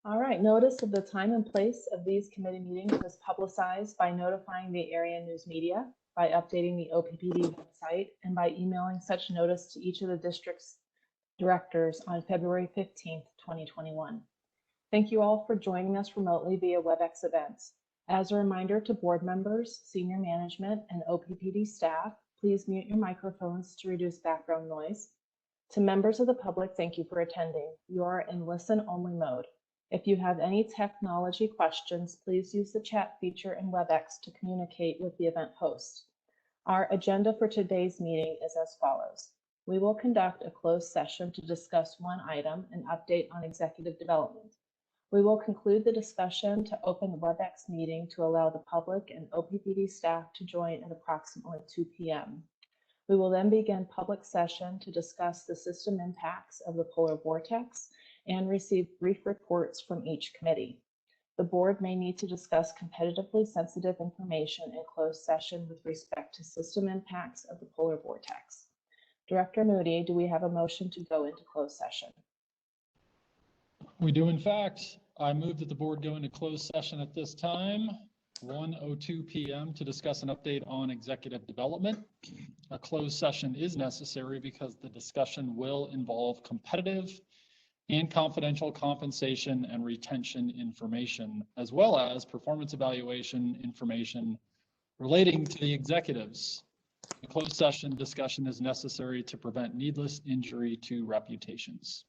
All right, notice of the time and place of these committee meetings was publicized by notifying the area news media, by updating the OPPD website, and by emailing such notice to each of the district's directors on February 15th, 2021. Thank you all for joining us remotely via WebEx events. As a reminder to board members, senior management, and OPPD staff, please mute your microphones to reduce background noise. To members of the public, thank you for attending. You are in listen-only mode. If you have any technology questions, please use the chat feature in WebEx to communicate with the event host. Our agenda for today's meeting is as follows. We will conduct a closed session to discuss one item, an update on executive development. We will conclude the discussion to open the WebEx meeting to allow the public and OPPD staff to join at approximately 2 p.m. We will then begin public session to discuss the system impacts of the polar vortex and receive brief reports from each committee. The board may need to discuss competitively sensitive information in closed session with respect to system impacts of the polar vortex. Director Moody, do we have a motion to go into closed session? We do, in fact. I move that the board go into closed session at this time, 1:02 p.m., to discuss an update on executive development. A closed session is necessary because the discussion will involve competitive and confidential compensation and retention information, as well as performance evaluation information relating to the executives. A closed session discussion is necessary to prevent needless injury to reputations.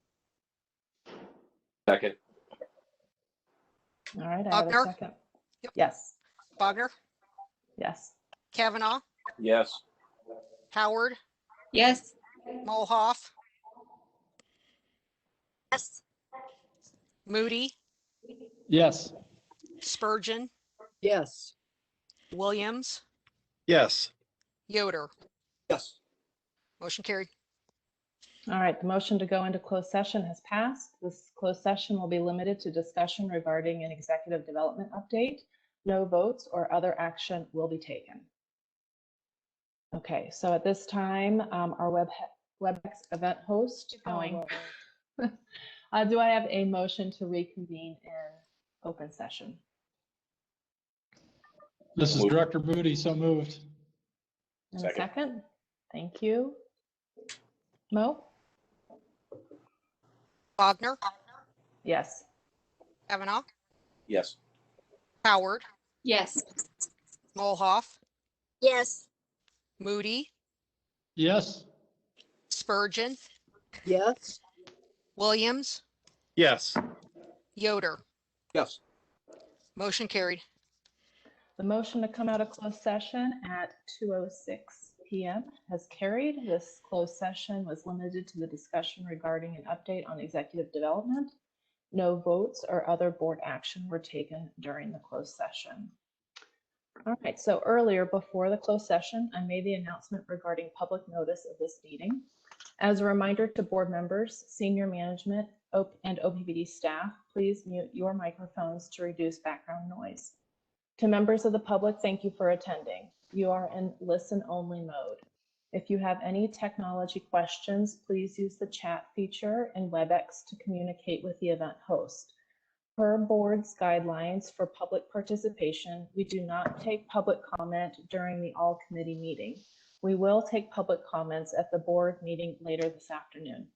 Second. All right, I have a second. Yep. Yes. Bogner, Yes. Kavanaugh, Yes. Howard, Yes. Mulhoff, Yes. Moody, Yes. Spurgeon, Yes. Williams, Yes. Yoder. Yes. Motion carried. All right, the motion to go into closed session has passed. This closed session will be limited to discussion regarding an executive development update. No votes or other action will be taken. Okay, so at this time, our WebEx event host going. Do I have a motion to reconvene in open session? This is Director Moody, so moved. And a second. Thank you. Mo? Bogner, Yes. Kavanaugh, Yes. Howard, Yes. Mulhoff, Yes. Moody, Yes. Spurgeon, Yes. Williams, Yes. Yoder. Yes. Motion carried. The motion to come out of closed session at 2:06 p.m. has carried. This closed session was limited to the discussion regarding an update on executive development. No votes or other board action were taken during the closed session. All right, so earlier before the closed session, I made the announcement regarding public notice of this meeting. As a reminder to board members, senior management, and OPPD staff, please mute your microphones to reduce background noise. To members of the public, thank you for attending. You are in listen-only mode. If you have any technology questions, please use the chat feature in WebEx to communicate with the event host. Per board's guidelines for public participation, we do not take public comment during the all-committee meeting. We will take public comments at the board meeting later this afternoon.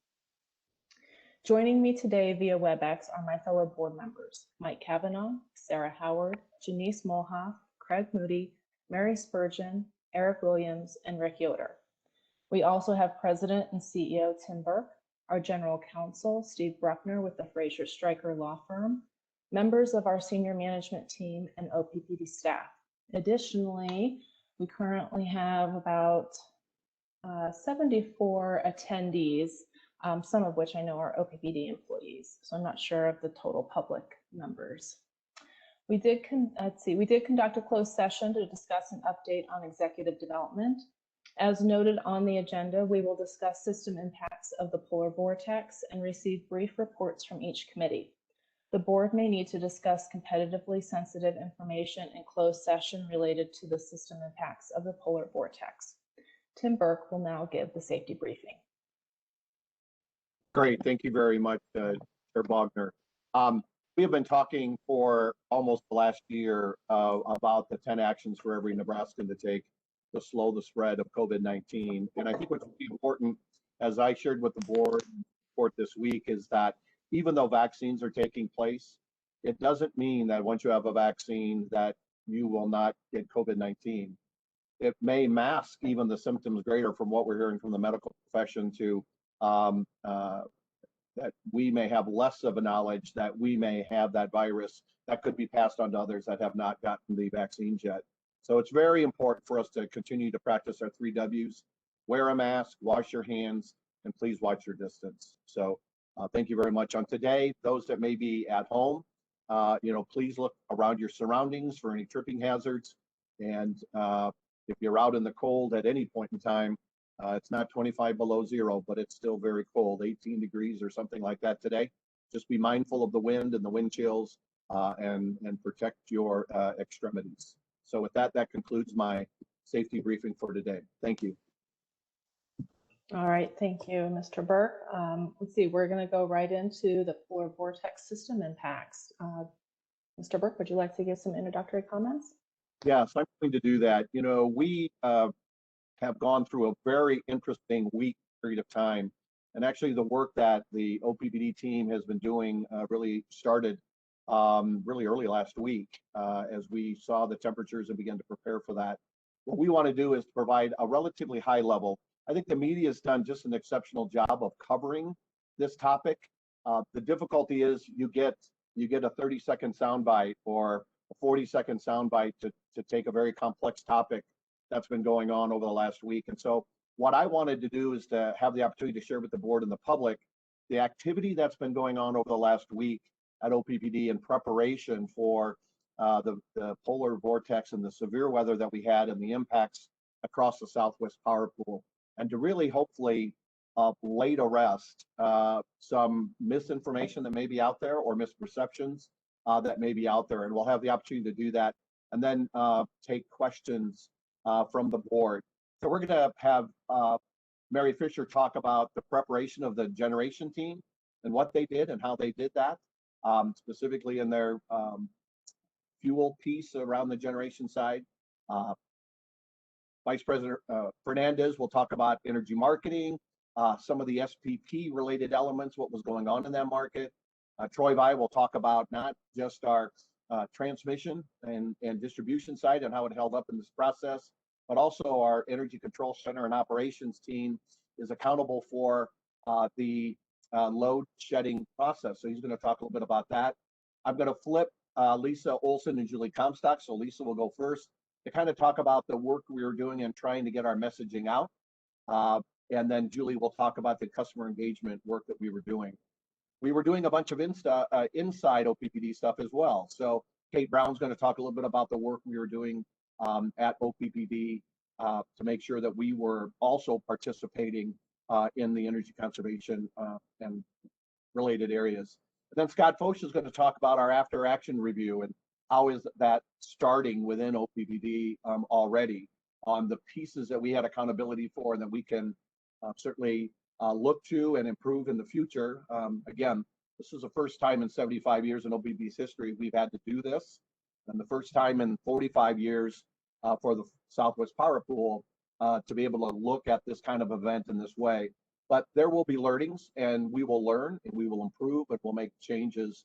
Joining me today via WebEx are my fellow board members, Mike Kavanaugh, Sarah Howard, Janice Mulhoff, Craig Moody, Mary Spurgeon, Eric Williams, and Rick Yoder. We also have President and CEO Tim Burke, our General Counsel Steve Bruckner with the Fraser Stryker Law Firm, members of our senior management team, and OPPD staff. Additionally, we currently have about 74 attendees, some of which I know are OPPD employees, so I'm not sure of the total public numbers. We did conduct a closed session to discuss an update on executive development. As noted on the agenda, we will discuss system impacts of the polar vortex and receive brief reports from each committee. The board may need to discuss competitively sensitive information in closed session related to the system impacts of the polar vortex. Tim Burke will now give the safety briefing. Great, thank you very much, Chair Bogner. we have been talking for almost the last year about the 10 actions for every Nebraskan to take to slow the spread of COVID-19. And I think what's important, as I shared with the board report this week, is that even though vaccines are taking place, it doesn't mean that once you have a vaccine that you will not get COVID-19. It may mask even the symptoms greater from what we're hearing from the medical profession to that we may have less of a knowledge that we may have that virus that could be passed on to others that have not gotten the vaccines yet. So it's very important for us to continue to practice our 3 W's: wear a mask, wash your hands, and please watch your distance. So thank you very much. On today, those that may be at home, please look around your surroundings for any tripping hazards. And if you're out in the cold at any point in time, it's not 25 below zero, but it's still very cold, 18 degrees or something like that today. Just be mindful of the wind and the wind chills and protect your extremities. So with that, that concludes my safety briefing for today. Thank you. All right, thank you, Mr. Burke. Let's see, we're going to go right into the 4 vortex system impacts. Mr. Burke, would you like to give some introductory comments? Yes, I'm going to do that. We have gone through a very interesting week period of time. And actually the work that the Oppd team has been doing really started really early last week as we saw the temperatures and began to prepare for that. What we want to do is provide a relatively high level. I think the media has done just an exceptional job of covering this topic. The difficulty is you get a 30-second soundbite or a 40-second soundbite to take a very complex topic that's been going on over the last week. And so what I wanted to do is to have the opportunity to share with the board and the public the activity that's been going on over the last week at Oppd in preparation for the polar vortex and the severe weather that we had and the impacts across the Southwest Power Pool, and to really hopefully lay to rest some misinformation that may be out there or misperceptions that may be out there. And we'll have the opportunity to do that and then take questions from the board. So we're going to have Mary Fisher talk about the preparation of the generation team and what they did and how they did that, specifically in their fuel piece around the generation side. Vice President Fernandez will talk about energy marketing, some of the SPP related elements, what was going on in that market. Troy Vai will talk about not just our transmission and distribution side and how it held up in this process, but also our Energy Control Center and operations team is accountable for the load shedding process. So he's going to talk a little bit about that. I'm going to flip Lisa Olson and Julie Komtak. So Lisa will go first to kind of talk about the work we were doing and trying to get our messaging out. And then Julie will talk about the customer engagement work that we were doing. We were doing a bunch of inside Oppd stuff as well. So Kate Brown's going to talk a little bit about the work we were doing at Oppd to make sure that we were also participating in the energy conservation and related areas. And then Scott Foch is going to talk about our after action review and how is that starting within Oppd already on the pieces that we had accountability for and that we can certainly look to and improve in the future. Again, this is the first time in 75 years in Oppd's history we've had to do this, and the first time in 45 years for the Southwest Power Pool to be able to look at this kind of event in this way. But there will be learnings, and we will learn, and we will improve, and we'll make changes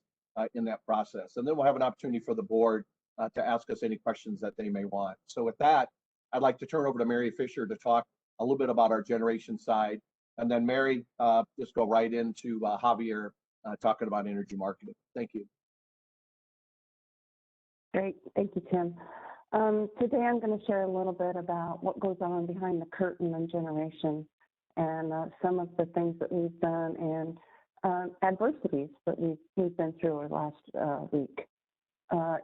in that process. And then we'll have an opportunity for the board to ask us any questions that they may want. So with that, I'd like to turn over to Mary Fisher to talk a little bit about our generation side. And then Mary, just go right into Javier talking about energy marketing. Thank you. Great, thank you, Tim. Today I'm going to share a little bit about what goes on behind the curtain in generation and some of the things that we've done and adversities that we've been through over the last week.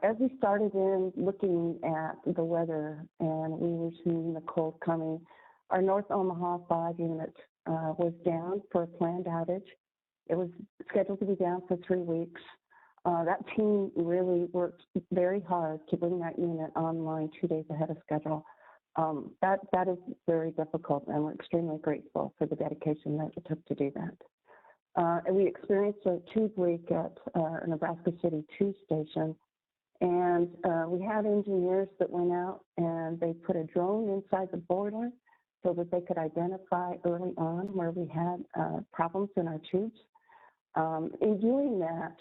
As we started in looking at the weather and we were seeing the cold coming, our North Omaha 5 unit was down for a planned outage. It was scheduled to be down for 3 weeks. That team really worked very hard to bring that unit online 2 days ahead of schedule. That is very difficult, and we're extremely grateful for the dedication that it took to do that. And we experienced a tube leak at Nebraska City 2 station. And we had engineers that went out and they put a drone inside the boiler so that they could identify early on where we had problems in our tubes. In doing that,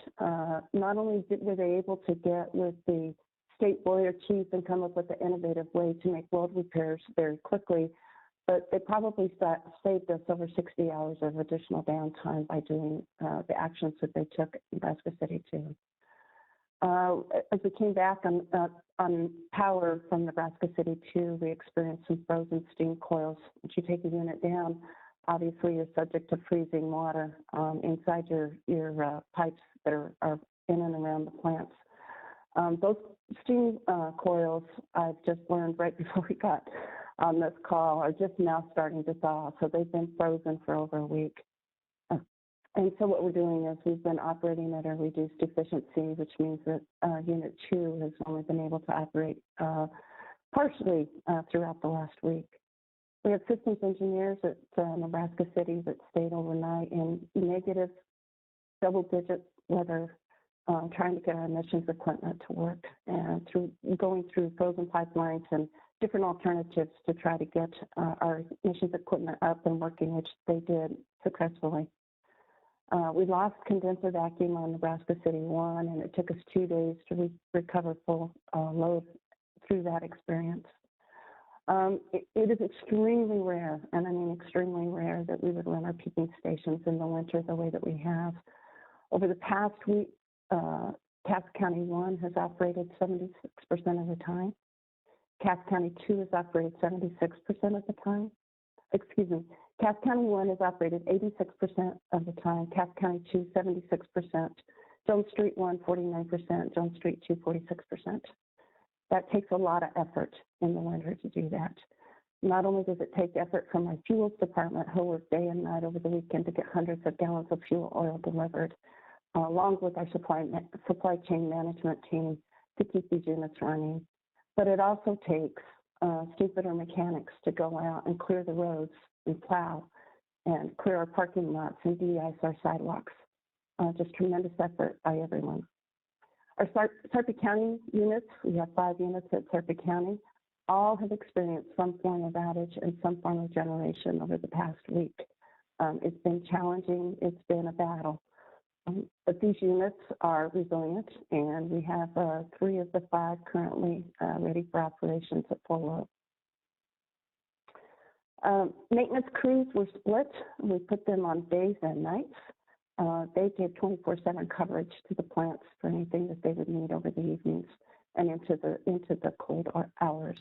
not only were they able to get with the state boiler chief and come up with an innovative way to make weld repairs very quickly, but they probably saved us over 60 hours of additional downtime by doing the actions that they took in Nebraska City 2. As we came back on power from Nebraska City 2, we experienced some frozen steam coils. Once you take a unit down, obviously you're subject to freezing water inside your pipes that are in and around the plants. Those steam coils, I've just learned right before we got on this call, are just now starting to thaw. So they've been frozen for over a week. And so what we're doing is we've been operating at a reduced efficiency, which means that Unit 2 has only been able to operate partially throughout the last week. We have systems engineers at Nebraska City that stayed overnight in negative double-digit weather, trying to get our emissions equipment to work, and going through frozen pipelines and different alternatives to try to get our emissions equipment up and working, which they did successfully. We lost condenser vacuum on Nebraska City 1, and it took us 2 days to recover full load through that experience. It is extremely rare, and I mean extremely rare, that we would run our peaking stations in the winter the way that we have. Over the past week, Cass County 1 has operated 76% of the time. Cass County 2 has operated 76% of the time. Excuse me, Cass County 1 has operated 86% of the time, Cass County 2, 76%, Jones Street 1, 49%, Jones Street 2, 46%. That takes a lot of effort in the winter to do that. Not only does it take effort from my fuels department, who work day and night over the weekend to get hundreds of gallons of fuel oil delivered, along with our supply chain management team to keep these units running, but it also takes steam fitter mechanics to go out and clear the roads and plow and clear our parking lots and de-ice our sidewalks. Just tremendous effort by everyone. Our Sarpy County units, we have 5 units at Sarpy County, all have experienced some form of outage and some form of generation over the past week. It's been challenging, it's been a battle. But these units are resilient, and we have 3 of the 5 currently ready for operations at full load. Maintenance crews were split. We put them on days and nights. They gave 24/7 coverage to the plants for anything that they would need over the evenings and into the cold hours.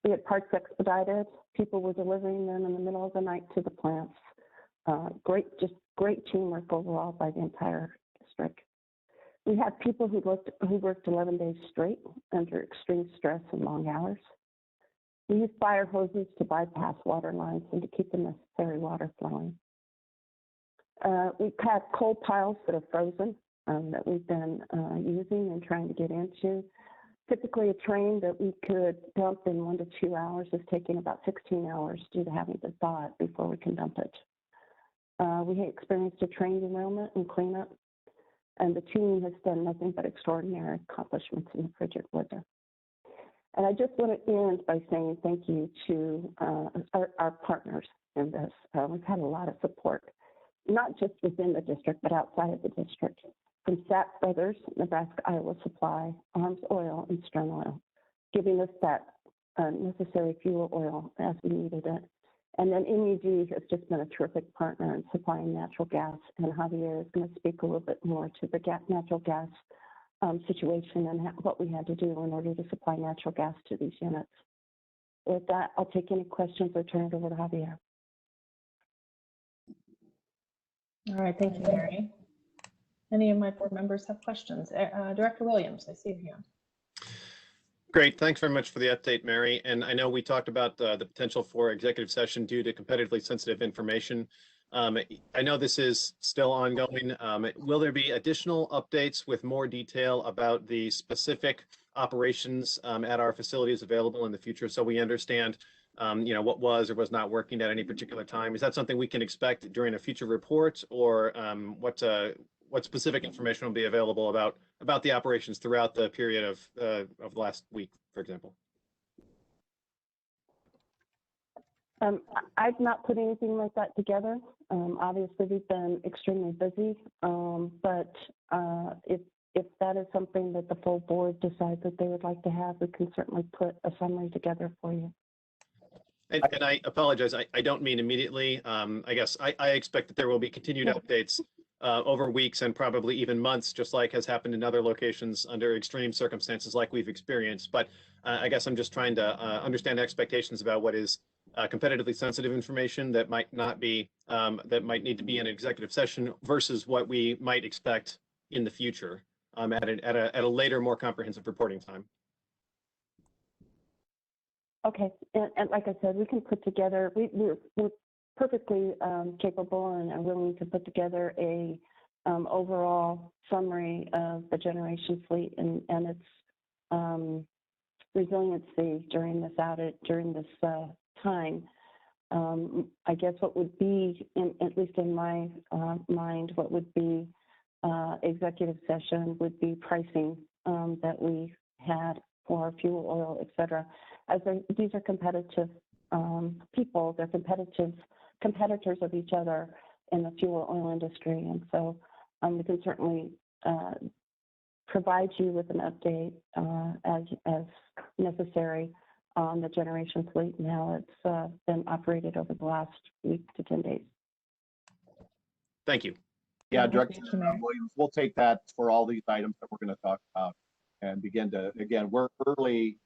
We had parts expedited. People were delivering them in the middle of the night to the plants. Great teamwork overall by the entire district. We had people who worked 11 days straight under extreme stress and long hours. We used fire hoses to bypass water lines and to keep the necessary water flowing. We've had coal piles that are frozen that we've been using and trying to get into. Typically, a train that we could dump in 1 to 2 hours is taking about 16 hours due to having to thaw it before we can dump it. We experienced a train derailment and cleanup, and the team has done nothing but extraordinary accomplishments in the frigid weather. And I just want to end by saying thank you to our partners in this. We've had a lot of support, not just within the district, but outside of the district, from Sapp Brothers, Nebraska Iowa Supply, Arms Oil, and Stern Oil, giving us that necessary fuel oil as we needed it. And then MEG has just been a terrific partner in supplying natural gas, and Javier is going to speak a little bit more to the natural gas situation and what we had to do in order to supply natural gas to these units. With that, I'll take any questions or turn it over to Javier. All right, thank you, Mary. Any of my board members have questions? Director Williams, I see you here. Great. Thanks very much for the update, Mary. And I know we talked about the potential for executive session due to competitively sensitive information. I know this is still ongoing. Will there be additional updates with more detail about the specific operations at our facilities available in the future, so we understand what was or was not working at any particular time. Is that something we can expect during a future report, or what specific information will be available about the operations throughout the period of last week, for example? I've not put anything like that together. Obviously, we've been extremely busy, but if that is something that the full board decides that they would like to have, we can certainly put a summary together for you. And I apologize, I don't mean immediately. I guess I expect that there will be continued updates over weeks and probably even months, just like has happened in other locations under extreme circumstances like we've experienced. But I guess I'm just trying to understand expectations about what is competitively sensitive information that might not be, that might need to be in an executive session versus what we might expect in the future at a later, more comprehensive reporting time. Okay, and like I said, we can put together, we're perfectly capable and are willing to put together a overall summary of the generation fleet and its resiliency during this outage, during this time. I guess what would be, at least in my mind, what would be executive session would be pricing that we had for fuel, oil, et cetera. As these are competitive people, they're competitors of each other in the fuel oil industry. And so we can certainly provide you with an update as necessary on the generation fleet and how it's been operated over the last week to 10 days. Thank you. Yeah, Thank Director you, Mayor. Williams, we'll take that for all these items that we're going to talk about and begin to, again, we're early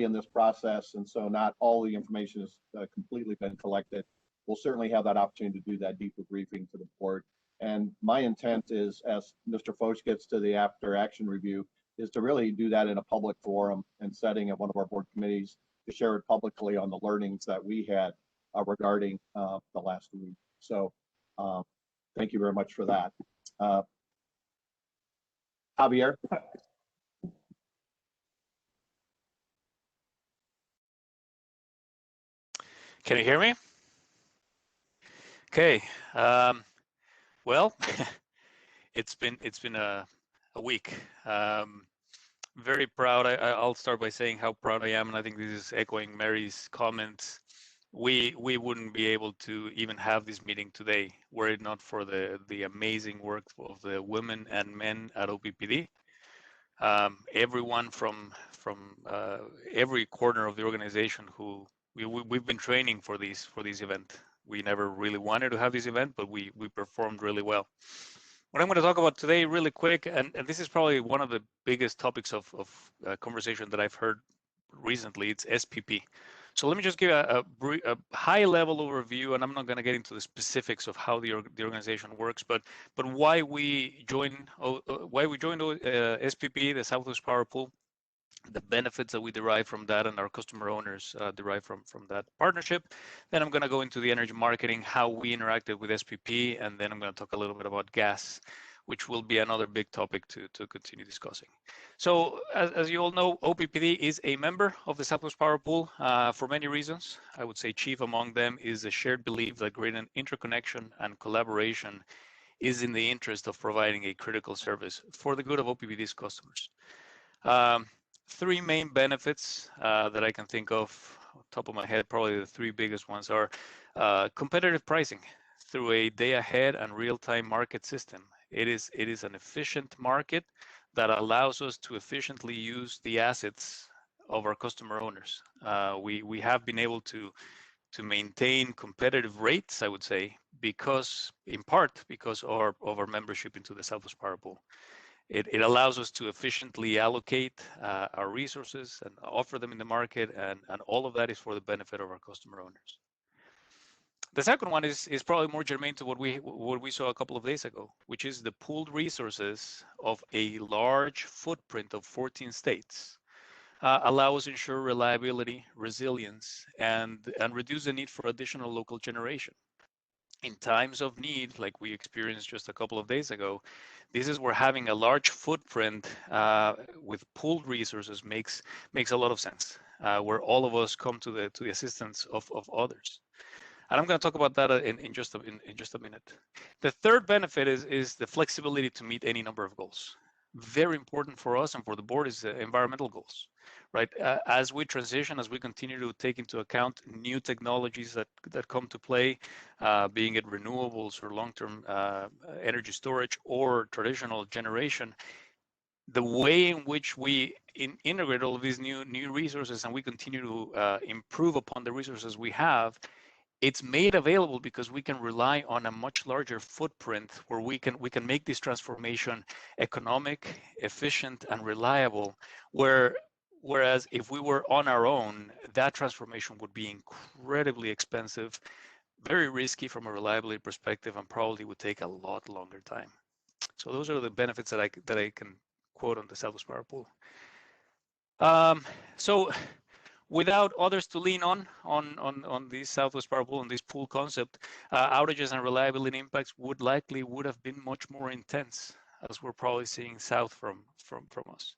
in this process, and so not all the information has completely been collected. We'll certainly have that opportunity to do that deeper briefing to the board. And my intent is, as Mr. Foch gets to the after action review, is to really do that in a public forum and setting at one of our board committees to share it publicly on the learnings that we had regarding the last week. So thank you very much for that. Javier? Can you hear me? Okay. Well, it's been a week. Very proud. I'll start by saying how proud I am, and I think this is echoing Mary's comments. We wouldn't be able to even have this meeting today were it not for the amazing work of the women and men at Oppd. Everyone from every corner of the organization who we've been training for this event. We never really wanted to have this event, but we performed really well. What I'm going to talk about today really quick, and this is probably one of the biggest topics of conversation that I've heard recently, it's SPP. So let me just give a high-level overview, and I'm not going to get into the specifics of how the organization works, but why we joined SPP, the Southwest Power Pool, the benefits that we derive from that and our customer owners derive from that partnership. Then I'm going to go into the energy marketing, how we interacted with SPP, and then I'm going to talk a little bit about gas, which will be another big topic to continue discussing. So as you all know, Oppd is a member of the Southwest Power Pool for many reasons. I would say chief among them is a shared belief that greater interconnection and collaboration is in the interest of providing a critical service for the good of Oppd's customers. Three main benefits that I can think of top of my head, probably the three biggest ones are competitive pricing through a day ahead and real-time market system. It is an efficient market that allows us to efficiently use the assets of our customer owners. We have been able to maintain competitive rates, I would say, in part because of our membership into the Southwest Power Pool. It allows us to efficiently allocate our resources and offer them in the market, and all of that is for the benefit of our customer owners. The second one is probably more germane to what we saw a couple of days ago, which is the pooled resources of a large footprint of 14 states allow us to ensure reliability, resilience, and reduce the need for additional local generation. In times of need, like we experienced just a couple of days ago, this is where having a large footprint with pooled resources makes a lot of sense. where all of us come to the assistance of others. And I'm going to talk about that in just a minute. The third benefit is the flexibility to meet any number of goals. Very important for us and for the board is environmental goals, right? As we transition, as we continue to take into account new technologies that come to play, being it renewables or long-term energy storage or traditional generation, the way in which we integrate all of these new resources and we continue to improve upon the resources we have, it's made available because we can rely on a much larger footprint where we can make this transformation economic, efficient, and reliable. Whereas if we were on our own, that transformation would be incredibly expensive, very risky from a reliability perspective, and probably would take a lot longer time. So those are the benefits that I can quote on the Southwest Power Pool. So without others to lean on this Southwest Power Pool, on this pool concept, outages and reliability impacts would have been much more intense, as we're probably seeing south from us.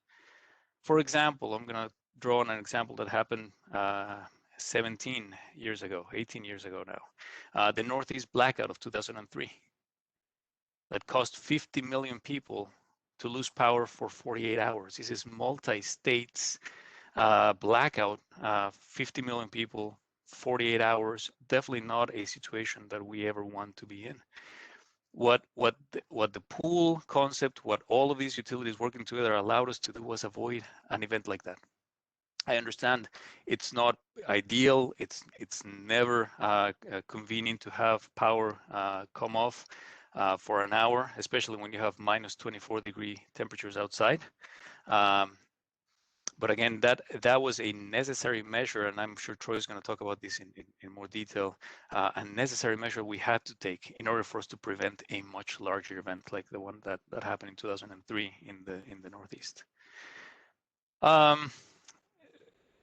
For example, I'm going to draw on an example that happened 18 years ago now, the Northeast blackout of 2003 that cost 50 million people to lose power for 48 hours. This is multi-states blackout, 50 million people, 48 hours, definitely not a situation that we ever want to be in. What the pool concept, what all of these utilities working together allowed us to do was avoid an event like that. I understand it's not ideal, it's never convenient to have power come off for an hour, especially when you have minus 24-degree temperatures outside. But again, that was a necessary measure, and I'm sure Troy is going to talk about this in more detail, a necessary measure we had to take in order for us to prevent a much larger event like the one that happened in 2003 in the Northeast.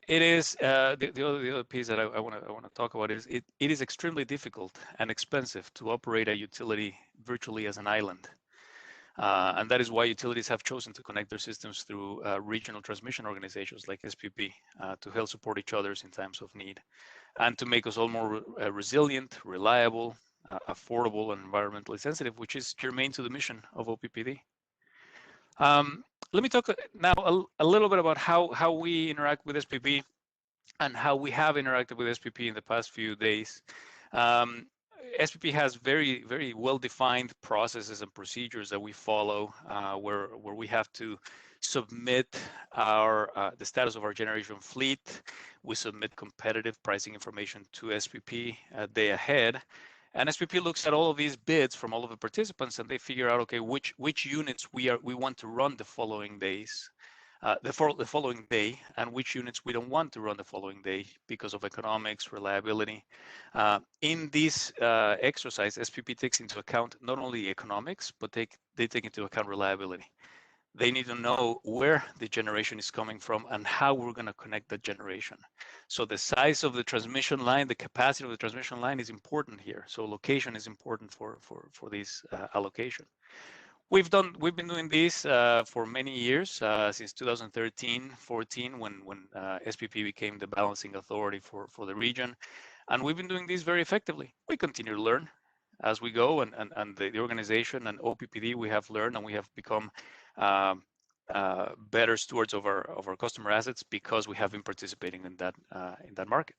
It is the other piece that I want to talk about is it is extremely difficult and expensive to operate a utility virtually as an island. And that is why utilities have chosen to connect their systems through regional transmission organizations like SPP to help support each other in times of need and to make us all more resilient, reliable, affordable, and environmentally sensitive, which is germane to the mission of OPPD. Let me talk now a little bit about how we interact with SPP and how we have interacted with SPP in the past few days. SPP has very, very well-defined processes and procedures that we follow, where we have to submit the status of our generation fleet. We submit competitive pricing information to SPP a day ahead, and SPP looks at all of these bids from all of the participants, and they figure out, okay, which units we want to run the following days. The following day, and which units we don't want to run the following day because of economics, reliability. In this exercise, SPP takes into account not only economics, but they take into account reliability. They need to know where the generation is coming from and how we're going to connect that generation. So the size of the transmission line, the capacity of the transmission line is important here. So location is important for this allocation. We've been doing this for many years, since 2013-14, when SPP became the balancing authority for the region, and we've been doing this very effectively. We continue to learn as we go, and the organization and OPPD, we have learned and we have become better stewards of our customer assets because we have been participating in that market.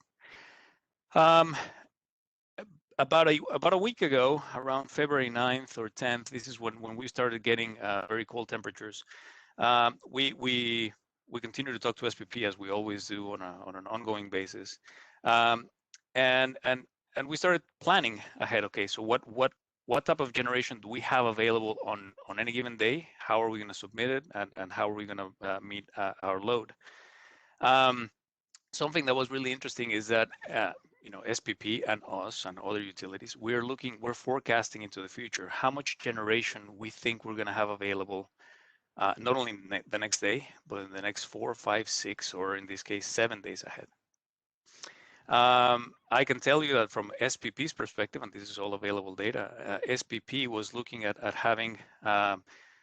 About a week ago, around February 9th or 10th, this is when we started getting very cold temperatures. We continue to talk to SPP as we always do on an ongoing basis, and we started planning ahead. Okay, so what type of generation do we have available on any given day? How are we going to submit it, and how are we going to meet our load? Something that was really interesting is that SPP and us and other utilities, we're forecasting into the future how much generation we think we're going to have available, not only the next day, but in the next 4, 5, 6, or in this case, 7 days ahead. I can tell you that from SPP's perspective, and this is all available data, SPP was looking at having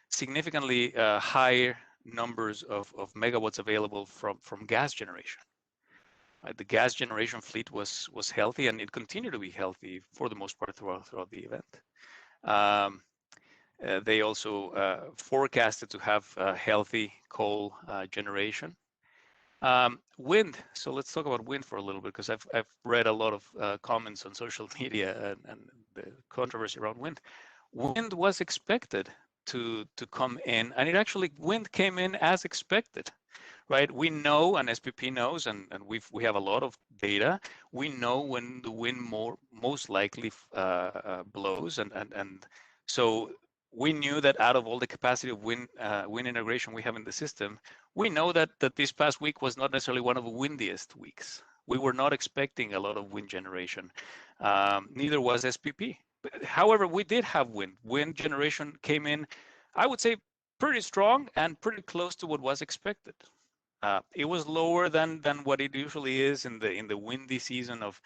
significantly higher numbers of megawatts available from gas generation. Right? The gas generation fleet was healthy, and it continued to be healthy for the most part throughout the event. They also forecasted to have healthy coal generation. Wind. So let's talk about wind for a little bit, because I've read a lot of comments on social media and the controversy around wind. Wind was expected to come in, and wind came in as expected, right? We know, and SPP knows, and we have a lot of data. We know when the wind most likely blows, and so we knew that out of all the capacity of wind integration we have in the system, we know that this past week was not necessarily one of the windiest weeks. We were not expecting a lot of wind generation. Neither was SPP. However, we did have wind. Wind generation came in, I would say, pretty strong and pretty close to what was expected. It was lower than what it usually is in the windy season of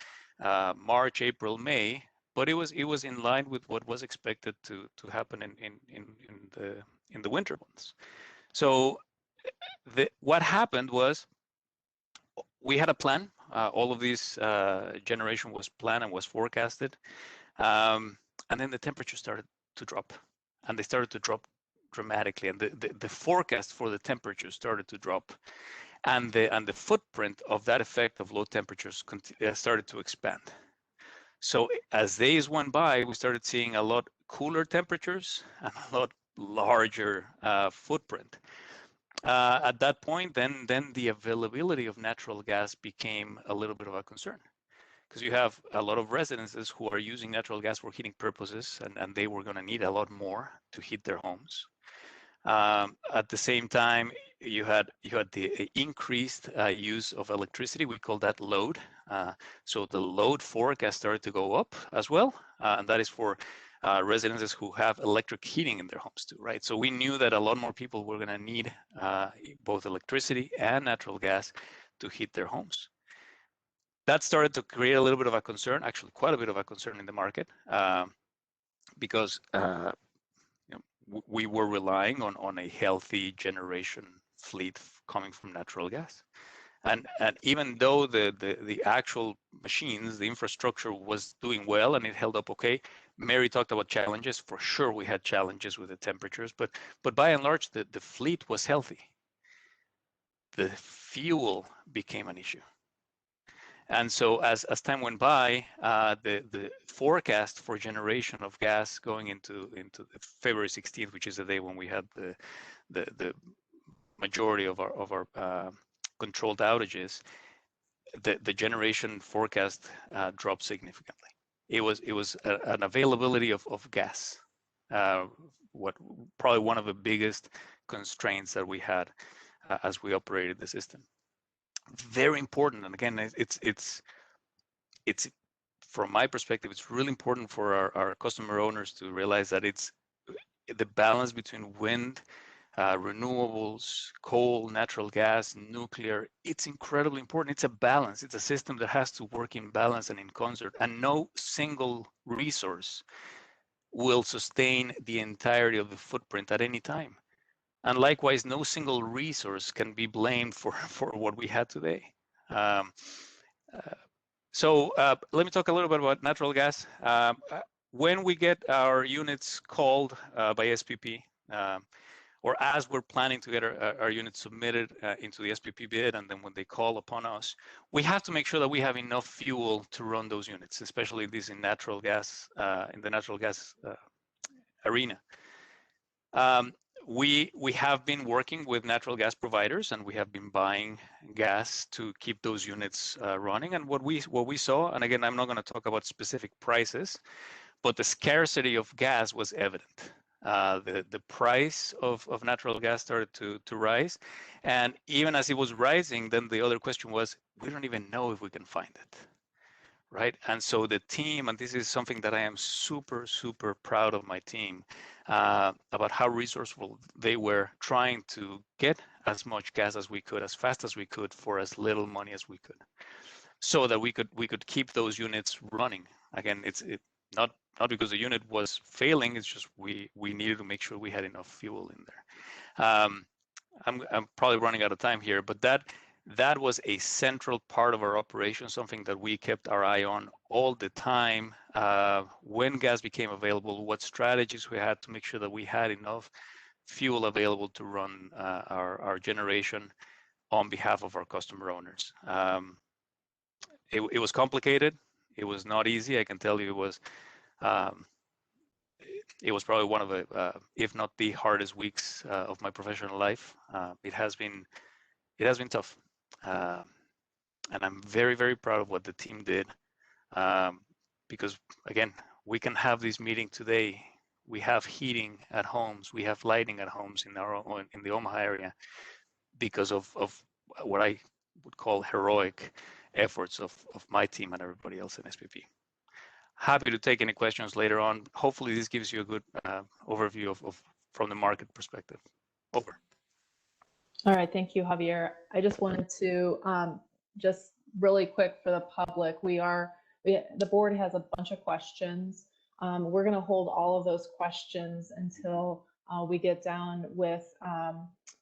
March, April, May, but it was in line with what was expected to happen in the winter months. So what happened was, we had a plan. All of this generation was planned and was forecasted, and then the temperature started to drop, and they started to drop dramatically, and the forecast for the temperature started to drop, and the footprint of that effect of low temperatures started to expand. So as days went by, we started seeing a lot cooler temperatures and a lot larger footprint. At that point, then the availability of natural gas became a little bit of a concern, because you have a lot of residences who are using natural gas for heating purposes, and they were going to need a lot more to heat their homes. At the same time, you had the increased use of electricity. We call that load. So the load forecast started to go up as well, and that is for residences who have electric heating in their homes too, right? So we knew that a lot more people were going to need both electricity and natural gas to heat their homes. That started to create a little bit of a concern, actually quite a bit of a concern in the market, because we were relying on a healthy generation fleet coming from natural gas. And even though the actual machines, the infrastructure was doing well and it held up okay, Mary talked about challenges. For sure, we had challenges with the temperatures, but by and large, the fleet was healthy. The fuel became an issue. And so as time went by, the forecast for generation of gas going into February 16th, which is the day when we had the majority of our controlled outages, the generation forecast dropped significantly. It was an availability of gas, probably one of the biggest constraints that we had as we operated the system. Very important, and again, it's from my perspective, it's really important for our customer owners to realize that it's the balance between wind, renewables, coal, natural gas, nuclear. It's incredibly important. It's a balance. It's a system that has to work in balance and in concert, and no single resource will sustain the entirety of the footprint at any time. And likewise, no single resource can be blamed for what we had today. So let me talk a little bit about natural gas. When we get our units called by SPP, or as we're planning to get our units submitted into the SPP bid, and then when they call upon us, we have to make sure that we have enough fuel to run those units, especially these in natural gas, in the natural gas arena. We have been working with natural gas providers, and we have been buying gas to keep those units running. And what we saw, and again, I'm not going to talk about specific prices, but the scarcity of gas was evident. The price of natural gas started to rise, and even as it was rising, then the other question was, we don't even know if we can find it. Right. And so the team, and this is something that I am super, super proud of my team, about how resourceful they were, trying to get as much gas as we could, as fast as we could, for as little money as we could, so that we could keep those units running. Again, it's not because the unit was failing, it's just we needed to make sure we had enough fuel in there. I'm probably running out of time here, but That was a central part of our operation, something that we kept our eye on all the time. When gas became available, what strategies we had to make sure that we had enough fuel available to run our generation on behalf of our customer owners. It was complicated. It was not easy. I can tell you it was probably one of the, if not the hardest weeks of my professional life. It has been tough. And I'm very, very proud of what the team did. Because again, we can have this meeting today. We have heating at homes. We have lighting at homes in the Omaha area because of what I would call heroic efforts of my team and everybody else in SPP. Happy to take any questions later on. Hopefully this gives you a good overview of from the market perspective. Over. All right, thank you, Javier. I just wanted to just really quick for the public, the board has a bunch of questions. We're going to hold all of those questions until we get down with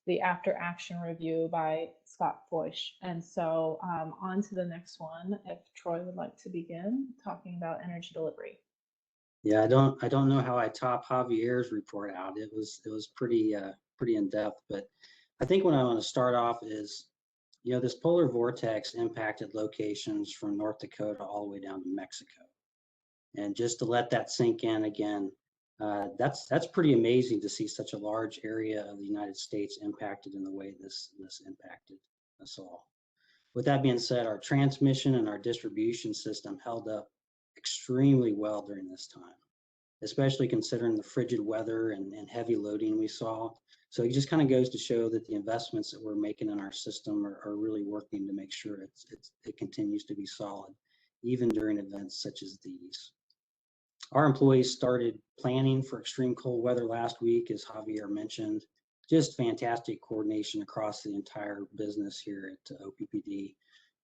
the after action review by Scott Foish. And so on to the next one, if Troy would like to begin talking about energy delivery. Yeah, I don't know how I top Javier's report out. It was pretty in depth, but I think what I want to start off is, this polar vortex impacted locations from North Dakota all the way down to Mexico. And just to let that sink in again, that's pretty amazing to see such a large area of the United States impacted in the way this impacted us all. With that being said, our transmission and our distribution system held up extremely well during this time, especially considering the frigid weather and heavy loading we saw. So it just kind of goes to show that the investments that we're making in our system are really working to make sure it continues to be solid, even during events such as these. Our employees started planning for extreme cold weather last week, as Javier mentioned. Just fantastic coordination across the entire business here at OPPD.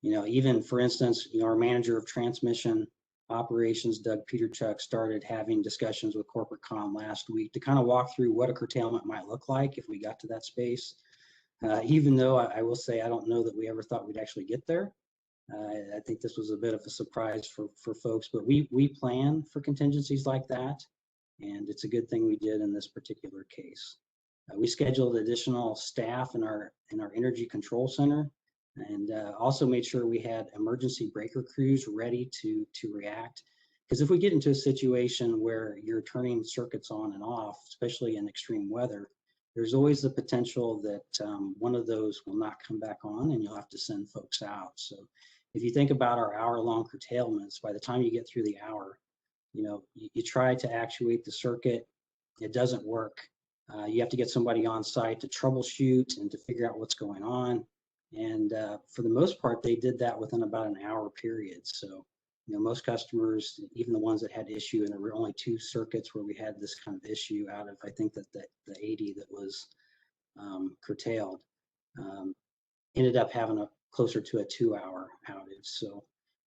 Even for instance, our manager of transmission operations, Doug Peterchuk, started having discussions with corporate comm last week to kind of walk through what a curtailment might look like if we got to that space. Even though I will say I don't know that we ever thought we'd actually get there. I think this was a bit of a surprise for folks, but we plan for contingencies like that, and it's a good thing we did in this particular case. We scheduled additional staff in our energy control center, and also made sure we had emergency breaker crews ready to react. Because if we get into a situation where you're turning circuits on and off, especially in extreme weather, there's always the potential that one of those will not come back on and you'll have to send folks out. So if you think about our hour-long curtailments, by the time you get through the hour, you try to actuate the circuit, it doesn't work. You have to get somebody on site to troubleshoot and to figure out what's going on. And for the most part, they did that within about an hour period. So, most customers, even the ones that had issue, and there were only 2 circuits where we had this kind of issue out of, I think that the 80 that was curtailed, ended up having closer to a 2-hour outage. So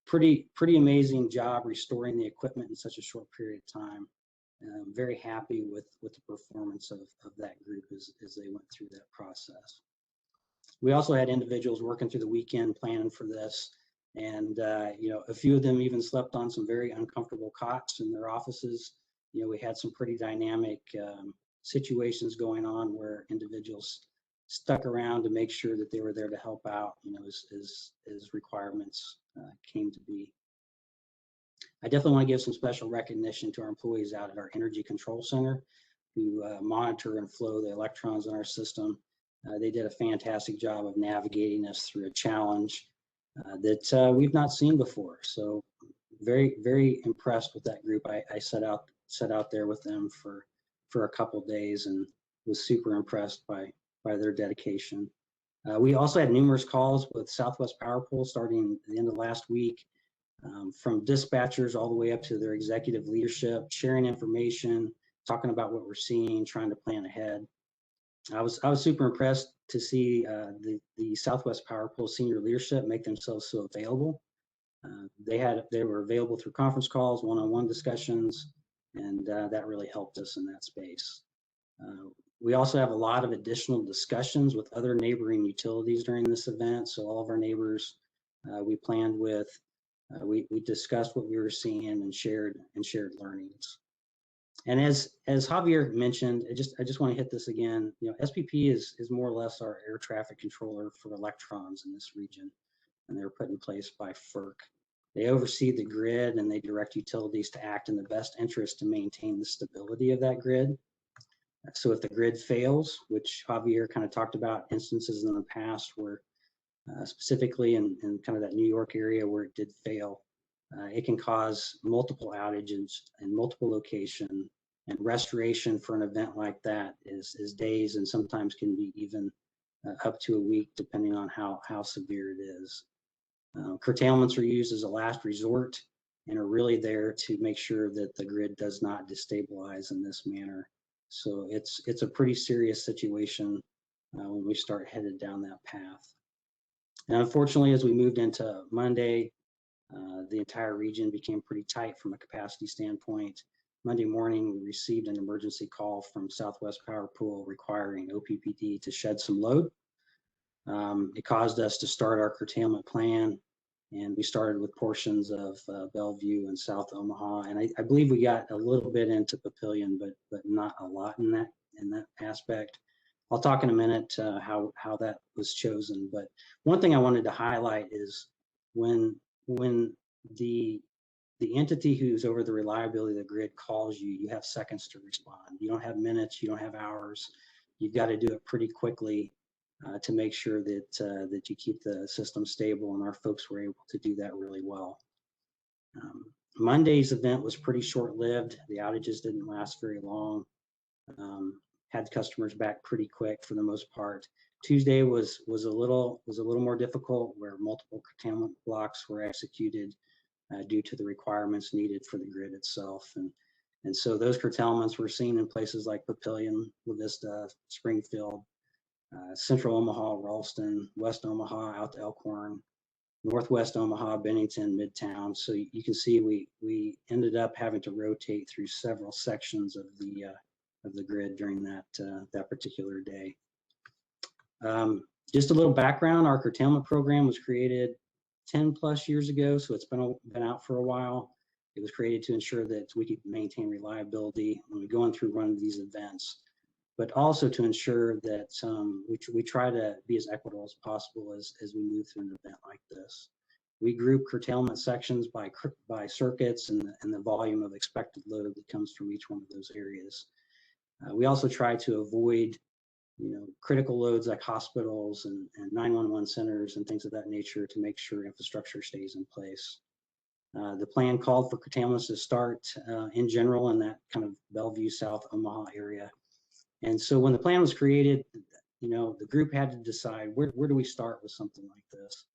pretty amazing job restoring the equipment in such a short period of time. I'm very happy with the performance of that group as they went through that process. We also had individuals working through the weekend planning for this, and a few of them even slept on some very uncomfortable cots in their offices. We had some pretty dynamic situations going on where individuals stuck around to make sure that they were there to help out, as requirements came to be. I definitely want to give some special recognition to our employees out at our Energy Control Center who monitor and flow the electrons in our system. They did a fantastic job of navigating us through a challenge that we've not seen before. So very, very impressed with that group. I set out there with them for a couple of days and was super impressed by their dedication. We also had numerous calls with Southwest Power Pool starting at the end of last week, from dispatchers all the way up to their executive leadership, sharing information, talking about what we're seeing, trying to plan ahead. I was super impressed to see the Southwest Power Pool senior leadership make themselves so available. They were available through conference calls, one-on-one discussions, and that really helped us in that space. We also have a lot of additional discussions with other neighboring utilities during this event. So all of our neighbors we planned with, we discussed what we were seeing and shared learnings. And as Javier mentioned, I just want to hit this again. You know, SPP is more or less our air traffic controller for electrons in this region, and they're put in place by FERC. They oversee the grid and they direct utilities to act in the best interest to maintain the stability of that grid. So if the grid fails, which Javier kind of talked about instances in the past where specifically in kind of that New York area where it did fail, it can cause multiple outages in multiple locations, and restoration for an event like that is days and sometimes can be even up to a week depending on how severe it is. Curtailments are used as a last resort and are really there to make sure that the grid does not destabilize in this manner. So it's a pretty serious situation when we start headed down that path. And unfortunately, as we moved into Monday, the entire region became pretty tight from a capacity standpoint. Monday morning, we received an emergency call from Southwest Power Pool requiring Oppd to shed some load. It caused us to start our curtailment plan, and we started with portions of Bellevue and South Omaha. And I believe we got a little bit into Papillion, but not a lot in that aspect. I'll talk in a minute how that was chosen. But one thing I wanted to highlight is when the entity who's over the reliability of the grid calls you, you have seconds to respond. You don't have minutes, you don't have hours. You've got to do it pretty quickly to make sure that you keep the system stable, and our folks were able to do that really well. Monday's event was pretty short-lived. The outages didn't last very long. Had customers back pretty quick for the most part. Tuesday was a little more difficult, where multiple curtailment blocks were executed due to the requirements needed for the grid itself, and so those curtailments were seen in places like Papillion, La Vista, Springfield, Central Omaha, Ralston, West Omaha, out to Elkhorn, Northwest Omaha, Bennington, Midtown. So you can see we ended up having to rotate through several sections of the grid during that particular day. Just a little background: our curtailment program was created 10 plus years ago, so it's been out for a while. It was created to ensure that we could maintain reliability when we're going through one of these events, but also to ensure that we try to be as equitable as possible as we move through an event like this. We group curtailment sections by circuits and the volume of expected load that comes from each one of those areas. We also try to avoid critical loads like hospitals and 911 centers and things of that nature to make sure infrastructure stays in place. The plan called for curtailments to start in general in that kind of Bellevue, South Omaha area. And so when the plan was created, the group had to decide where do we start with something like this.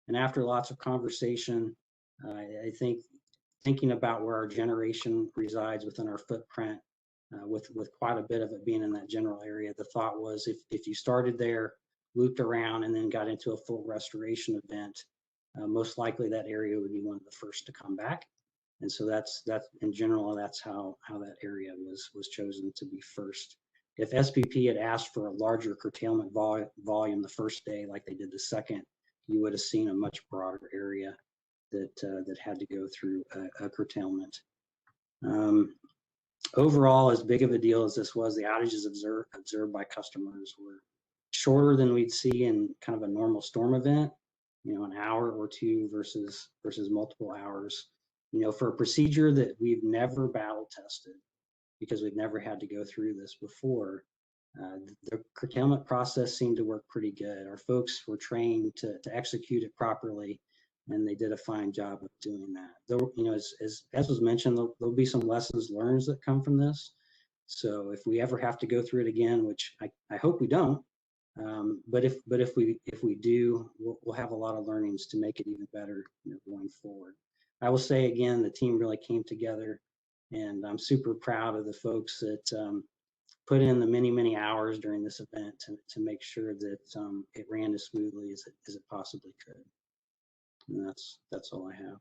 And after lots of conversation, I think thinking about where our generation resides within our footprint, with quite a bit of it being in that general area, the thought was if you started there, looped around, and then got into a full restoration event, most likely that area would be one of the first to come back. And so that's in general, that's how that area was chosen to be first. If SPP had asked for a larger curtailment volume the first day, like they did the second, you would have seen a much broader area that had to go through a curtailment. Overall, as big of a deal as this was, the outages observed by customers were shorter than we'd see in kind of a normal storm event, an hour or two versus multiple hours. For a procedure that we've never battle tested, because we've never had to go through this before, the curtailment process seemed to work pretty good. Our folks were trained to execute it properly, and they did a fine job of doing that. Though, as was mentioned, there'll be some lessons learned that come from this. So if we ever have to go through it again, which I hope we don't, but if we do, we'll have a lot of learnings to make it even better going forward. I will say again, the team really came together, and I'm super proud of the folks that put in the many hours during this event to make sure that it ran as smoothly as it possibly could. And that's all I have.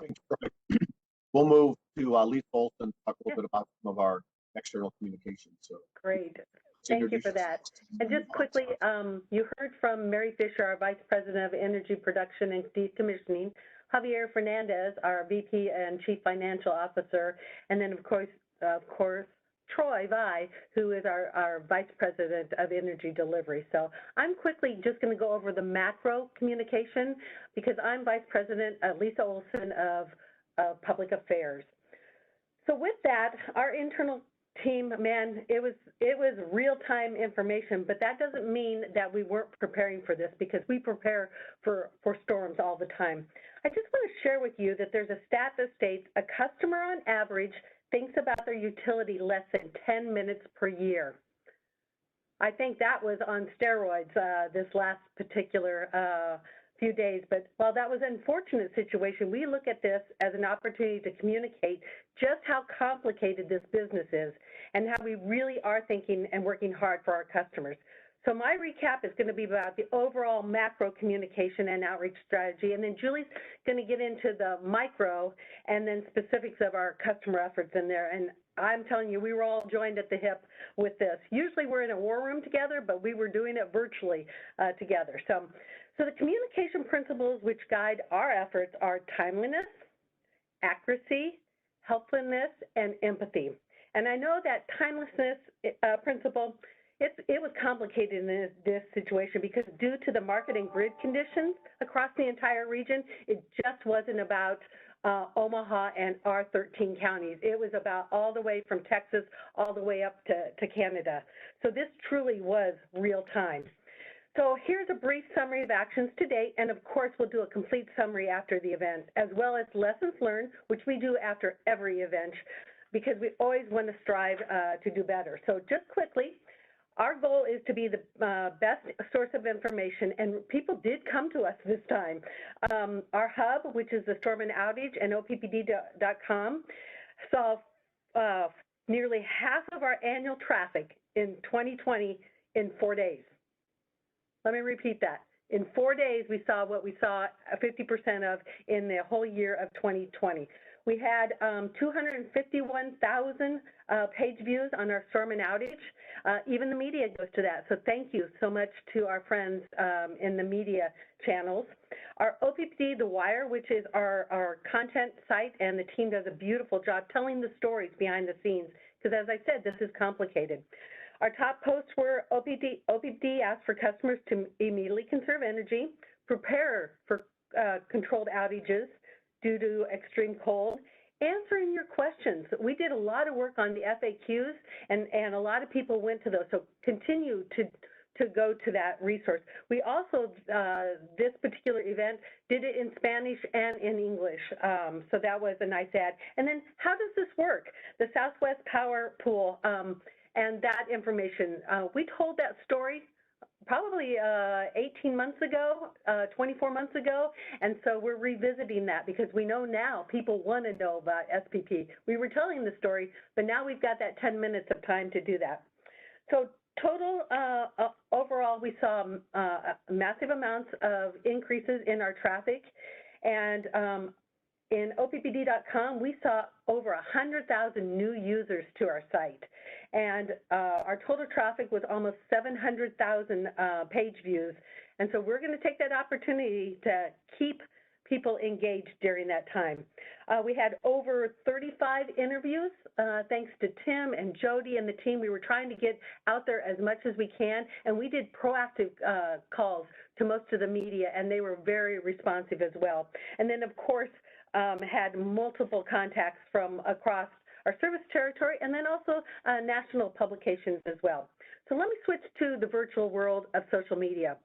Thanks, Troy. we'll move to Lisa Olson, talk a little bit about some of our external communications. So Great. Thank you for that. And just quickly, you heard from Mary Fisher, our Vice President of Energy Production and Decommissioning, Javier Fernandez, our VP and Chief Financial Officer, and then of course, Troy Vi, who is our Vice President of Energy Delivery. So I'm quickly just going to go over the macro communication because I'm Vice President Lisa Olson of Public Affairs. So with that, our internal team, man, it was real-time information, but that doesn't mean that we weren't preparing for this because we prepare for storms all the time. I just want to share with you that there's a stat that states a customer on average thinks about their utility less than 10 minutes per year. I think that was on steroids this last particular few days, but while that was an unfortunate situation, we look at this as an opportunity to communicate just how complicated this business is and how we really are thinking and working hard for our customers. So my recap is going to be about the overall macro communication and outreach strategy, and then Julie's going to get into the micro and then specifics of our customer efforts in there. And I'm telling you, we were all joined at the hip with this. Usually we're in a war room together, but we were doing it virtually together. So the communication principles which guide our efforts are timeliness, accuracy, helpfulness, and empathy. And I know that timelessness principle, it was complicated in this situation because due to the market and grid conditions across the entire region, it just wasn't about Omaha and our 13 counties. It was about all the way from Texas all the way up to Canada. So this truly was real time. So here's a brief summary of actions to date, and of course we'll do a complete summary after the event, as well as lessons learned, which we do after every event, because we always want to strive to do better. So just quickly, our goal is to be the best source of information, and people did come to us this time. Our hub, which is the Storm and Outage and Oppd.com, saw nearly half of our annual traffic in 2020 in 4 days. Let me repeat that. In 4 days, we saw what we saw 50% of in the whole year of 2020. We had 251,000 page views on our Storm and Outage. Even the media goes to that. So thank you so much to our friends in the media channels. Our Oppd, The Wire, which is our content site, and the team does a beautiful job telling the stories behind the scenes, because as I said, this is complicated. Our top posts were Oppd asked for customers to immediately conserve energy, prepare for controlled outages due to extreme cold, answering your questions. We did a lot of work on the FAQs, and a lot of people went to those, so continue to go to that resource. We also, this particular event, did it in Spanish and in English, so that was a nice add. And then how does this work? The Southwest Power Pool, and that information. We told that story probably 18 months ago, 24 months ago, and so we're revisiting that because we know now people want to know about SPP. We were telling the story, but now we've got that 10 minutes of time to do that. So total, overall, we saw massive amounts of increases in our traffic, and in Oppd.com, we saw over 100,000 new users to our site, and our total traffic was almost 700,000 page views. And so we're going to take that opportunity to keep people engaged during that time. We had over 35 interviews, thanks to Tim and Jody and the team. We were trying to get out there as much as we can, and we did proactive calls to most of the media, and they were very responsive as well. And then, of course, had multiple contacts from across our service territory, and then also national publications as well. So let me switch to the virtual world of social media.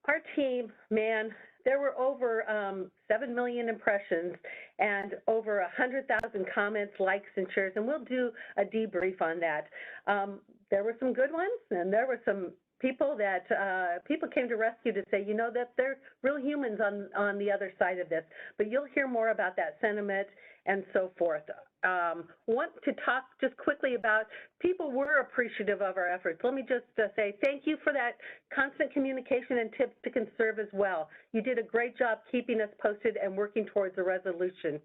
Our team, man, there were over 7 million impressions and over 100,000 comments, likes, and shares, and we'll do a debrief on that. There were some good ones, and there were some people that people came to rescue to say, you know, that they're real humans on the other side of this. But you'll hear more about that sentiment and so forth. Want to talk just quickly about people were appreciative of our efforts. Let me just say thank you for that constant communication and tips to conserve as well. You did a great job keeping us posted and working towards a resolution.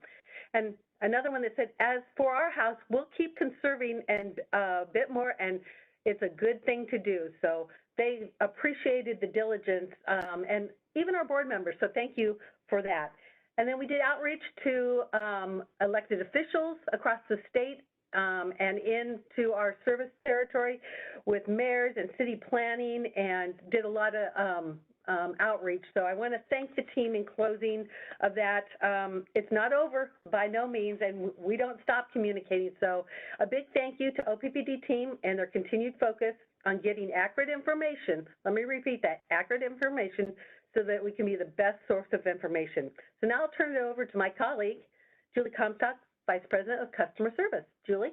And another one that said, as for our house, we'll keep conserving and a bit more, and it's a good thing to do. So they appreciated the diligence and even our board members. So thank you for that. And then we did outreach to elected officials across the state and into our service territory with mayors and city planning, and did a lot of outreach. So I want to thank the team in closing of that. It's not over by no means, and we don't stop communicating. So a big thank you to OPPD team and their continued focus on getting accurate information. Let me repeat that, accurate information, so that we can be the best source of information. So now I'll turn it over to my colleague, Julie Komtak, Vice President of Customer Service. Julie?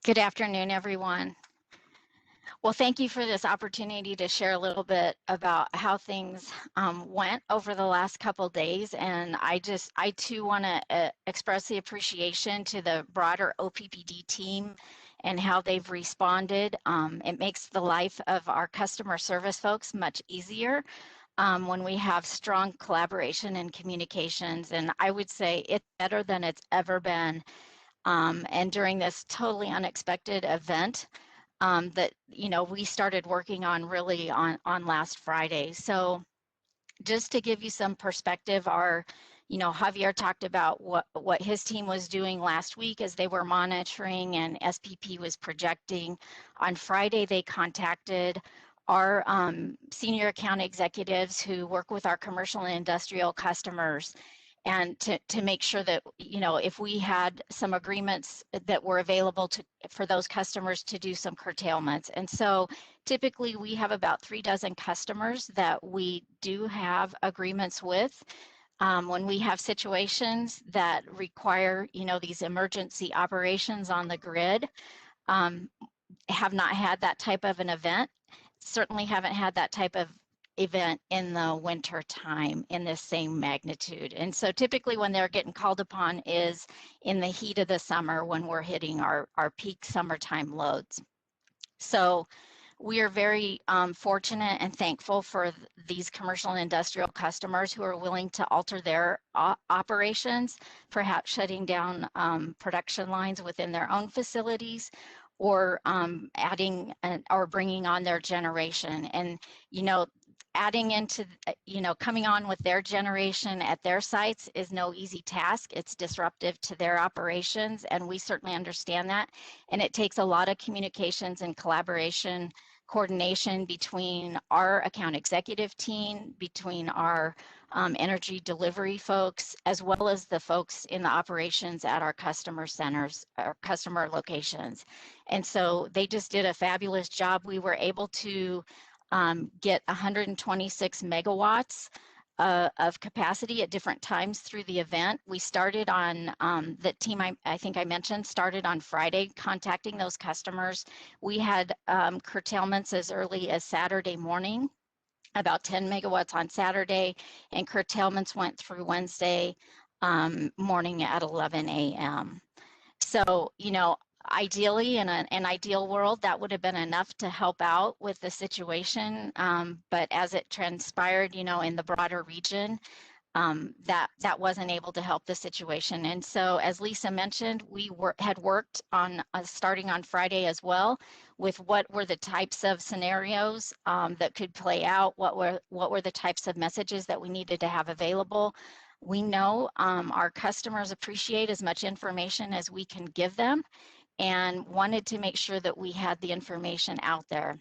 Good afternoon, everyone. Well, thank you for this opportunity to share a little bit about how things went over the last couple days. And I too want to express the appreciation to the broader OPPD team and how they've responded. It makes the life of our customer service folks much easier when we have strong collaboration and communications. And I would say it's better than it's ever been. And during this totally unexpected event that, you know, we started working on really on last Friday. So just to give you some perspective, you know, Javier talked about what his team was doing last week as they were monitoring and SPP was projecting. On Friday, they contacted our senior account executives who work with our commercial and industrial customers, and to make sure that, you know, if we had some agreements that were available for those customers to do some curtailments. And so typically we have about 36 customers that we do have agreements with. When we have situations that require, you know, these emergency operations on the grid, have not had that type of an event, certainly haven't had that type of event in the winter time in this same magnitude. And so typically when they're getting called upon is in the heat of the summer when we're hitting our peak summertime loads. So we are very fortunate and thankful for these commercial and industrial customers who are willing to alter their operations, perhaps shutting down production lines within their own facilities, or adding or bringing on their generation. And, you know, adding into, you know, coming on with their generation at their sites is no easy task. It's disruptive to their operations, and we certainly understand that. And it takes a lot of communications and collaboration, coordination between our account executive team, between our energy delivery folks, as well as the folks in the operations at our customer centers, our customer locations. And so they just did a fabulous job. We were able to get 126 megawatts of capacity at different times through the event. We started on, the team I think I mentioned, started on Friday contacting those customers. We had curtailments as early as Saturday morning, about 10 megawatts on Saturday, and curtailments went through Wednesday morning at 11 a.m. So, you know, ideally, in an ideal world, that would have been enough to help out with the situation. But as it transpired, you know, in the broader region, that wasn't able to help the situation. And so, as Lisa mentioned, we had worked on starting on Friday as well with what were the types of scenarios that could play out, what were the types of messages that we needed to have available. We know our customers appreciate as much information as we can give them, and wanted to make sure that we had the information out there.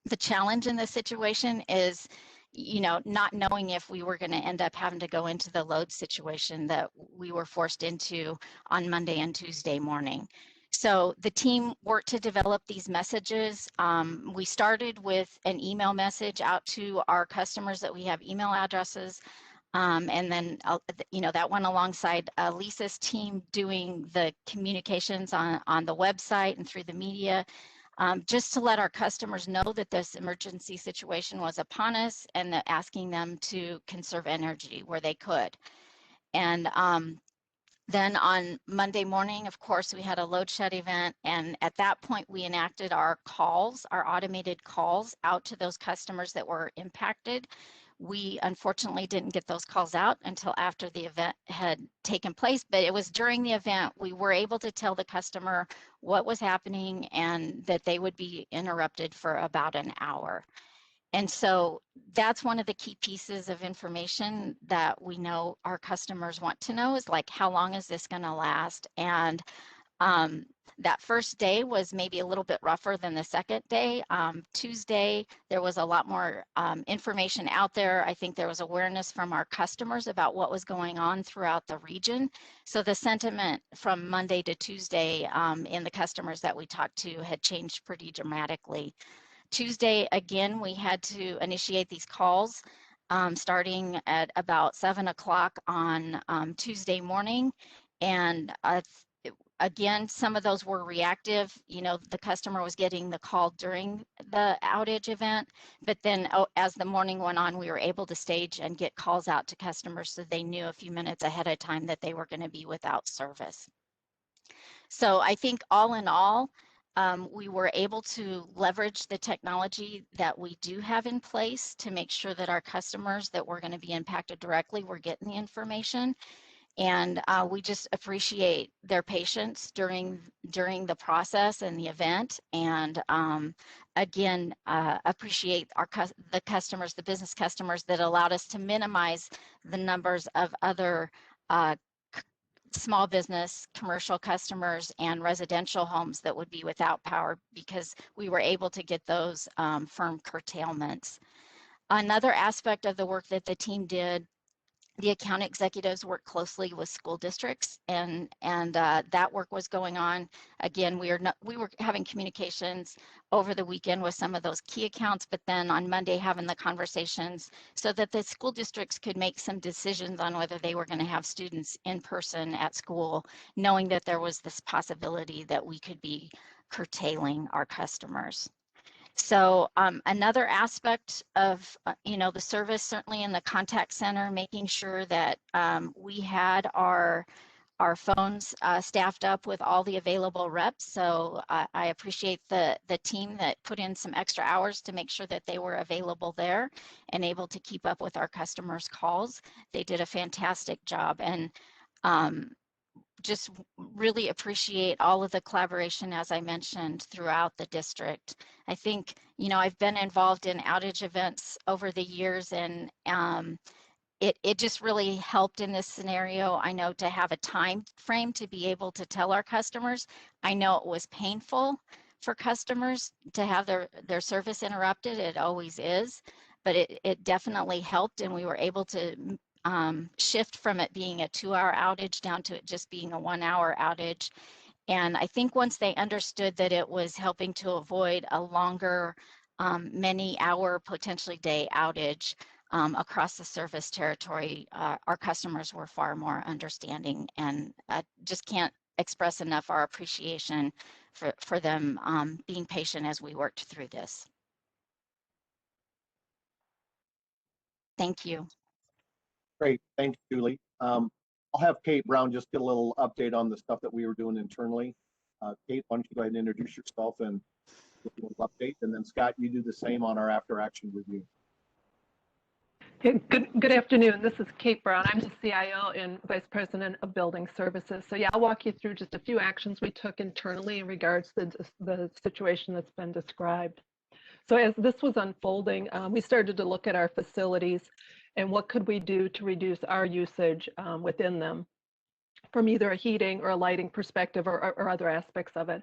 The challenge in this situation is, you know, not knowing if we were going to end up having to go into the load situation that we were forced into on Monday and Tuesday morning. So the team worked to develop these messages. We started with an email message out to our customers that we have email addresses And then, that went alongside Lisa's team doing the communications on the website and through the media, just to let our customers know that this emergency situation was upon us and asking them to conserve energy where they could. And then on Monday morning, of course, we had a load shed event. And at that point, we enacted our calls, our automated calls out to those customers that were impacted. We unfortunately didn't get those calls out until after the event had taken place, but it was during the event we were able to tell the customer what was happening and that they would be interrupted for about an hour. And so that's one of the key pieces of information that we know our customers want to know is like, how long is this going to last? And that first day was maybe a little bit rougher than the second day. Tuesday, there was a lot more information out there. I think there was awareness from our customers about what was going on throughout the region. So the sentiment from Monday to Tuesday in the customers that we talked to had changed pretty dramatically. Tuesday, again, we had to initiate these calls starting at about 7 o'clock on Tuesday morning. And again, some of those were reactive. The customer was getting the call during the outage event, but then as the morning went on, we were able to stage and get calls out to customers so they knew a few minutes ahead of time that they were going to be without service. So I think all in all, we were able to leverage the technology that we do have in place to make sure that our customers that were going to be impacted directly were getting the information. And we just appreciate their patience during the process and the event. And again, appreciate the customers, the business customers that allowed us to minimize the numbers of other small business, commercial customers, and residential homes that would be without power because we were able to get those firm curtailments. Another aspect of the work that the team did, the account executives worked closely with school districts, and that work was going on. Again, we were having communications over the weekend with some of those key accounts, but then on Monday having the conversations so that the school districts could make some decisions on whether they were going to have students in person at school, knowing that there was this possibility that we could be curtailing our customers. So another aspect of, the service, certainly in the contact center, making sure that we had our phones staffed up with all the available reps. So I appreciate the team that put in some extra hours to make sure that they were available there and able to keep up with our customers' calls. They did a fantastic job. And just really appreciate all of the collaboration, as I mentioned, throughout the district. I think, I've been involved in outage events over the years, and it just really helped in this scenario. I know to have a time frame to be able to tell our customers. I know it was painful for customers to have their service interrupted. It always is, but it definitely helped, and we were able to shift from it being a 2-hour outage down to it just being a 1-hour outage. And I think once they understood that it was helping to avoid a longer, many-hour, potentially day outage across the service territory, our customers were far more understanding, and I just can't express enough our appreciation for them being patient as we worked through this. Thank you. Great, thanks, Julie. I'll have Kate Brown just get a little update on the stuff that we were doing internally. Kate, why don't you go ahead and introduce yourself and give a little update, and then Scott, you do the same on our after action review. Good afternoon. This is Kate Brown. I'm the CIO and Vice President of Building Services. So yeah, I'll walk you through just a few actions we took internally in regards to the situation that's been described. So as this was unfolding, we started to look at our facilities and what could we do to reduce our usage within them from either a heating or a lighting perspective or other aspects of it.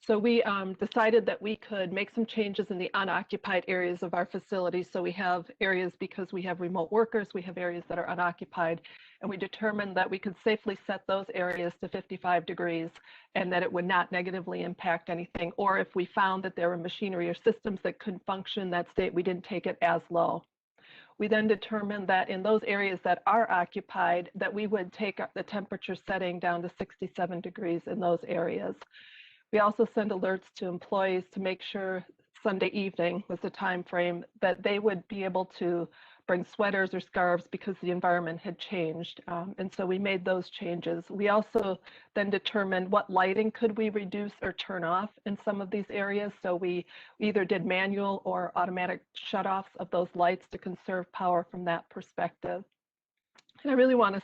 So we decided that we could make some changes in the unoccupied areas of our facilities. So we have areas, because we have remote workers, we have areas that are unoccupied, and we determined that we could safely set those areas to 55 degrees and that it would not negatively impact anything. Or if we found that there were machinery or systems that couldn't function in that state, we didn't take it as low. We then determined that in those areas that are occupied, that we would take the temperature setting down to 67 degrees in those areas. We also send alerts to employees to make sure Sunday evening was the time frame that they would be able to bring sweaters or scarves because the environment had changed. And so we made those changes. We also then determined what lighting could we reduce or turn off in some of these areas. So we either did manual or automatic shutoffs of those lights to conserve power from that perspective. And I really want to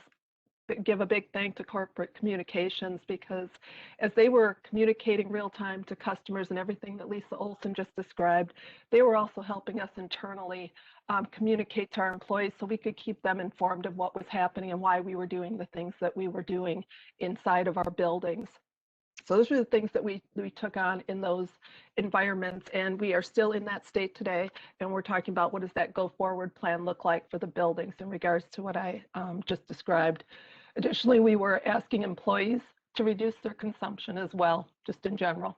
give a big thank to corporate communications, because as they were communicating real time to customers and everything that Lisa Olson just described, they were also helping us internally communicate to our employees so we could keep them informed of what was happening and why we were doing the things that we were doing inside of our buildings. So those are the things that we took on in those environments, and we are still in that state today. And we're talking about what does that go forward plan look like for the buildings in regards to what I just described. Additionally, we were asking employees to reduce their consumption as well, just in general.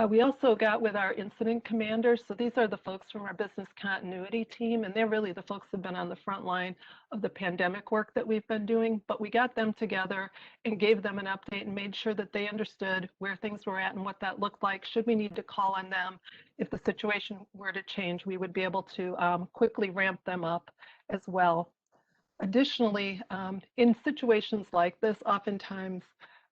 We also got with our incident commanders. So these are the folks from our business continuity team, and they're really the folks who've been on the front line of the pandemic work that we've been doing. But we got them together and gave them an update and made sure that they understood where things were at and what that looked like. Should we need to call on them, if the situation were to change, we would be able to quickly ramp them up as well. Additionally, in situations like this, oftentimes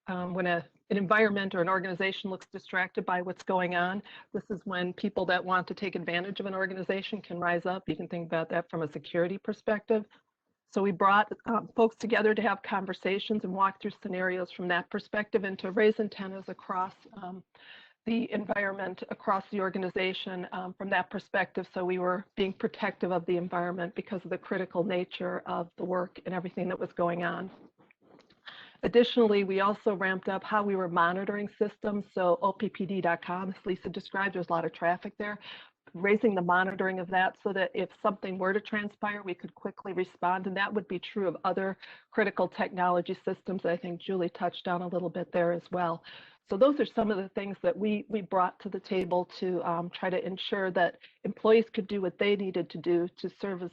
when an environment or an organization looks distracted by what's going on, this is when people that want to take advantage of an organization can rise up. You can think about that from a security perspective. So we brought folks together to have conversations and walk through scenarios from that perspective and to raise antennas across the environment, across the organization from that perspective. So we were being protective of the environment because of the critical nature of the work and everything that was going on. Additionally, we also ramped up how we were monitoring systems. So oppd.com, as Lisa described, there's a lot of traffic there. Raising the monitoring of that so that if something were to transpire, we could quickly respond. And that would be true of other critical technology systems that I think Julie touched on a little bit there as well. So those are some of the things that we brought to the table to try to ensure that employees could do what they needed to do to service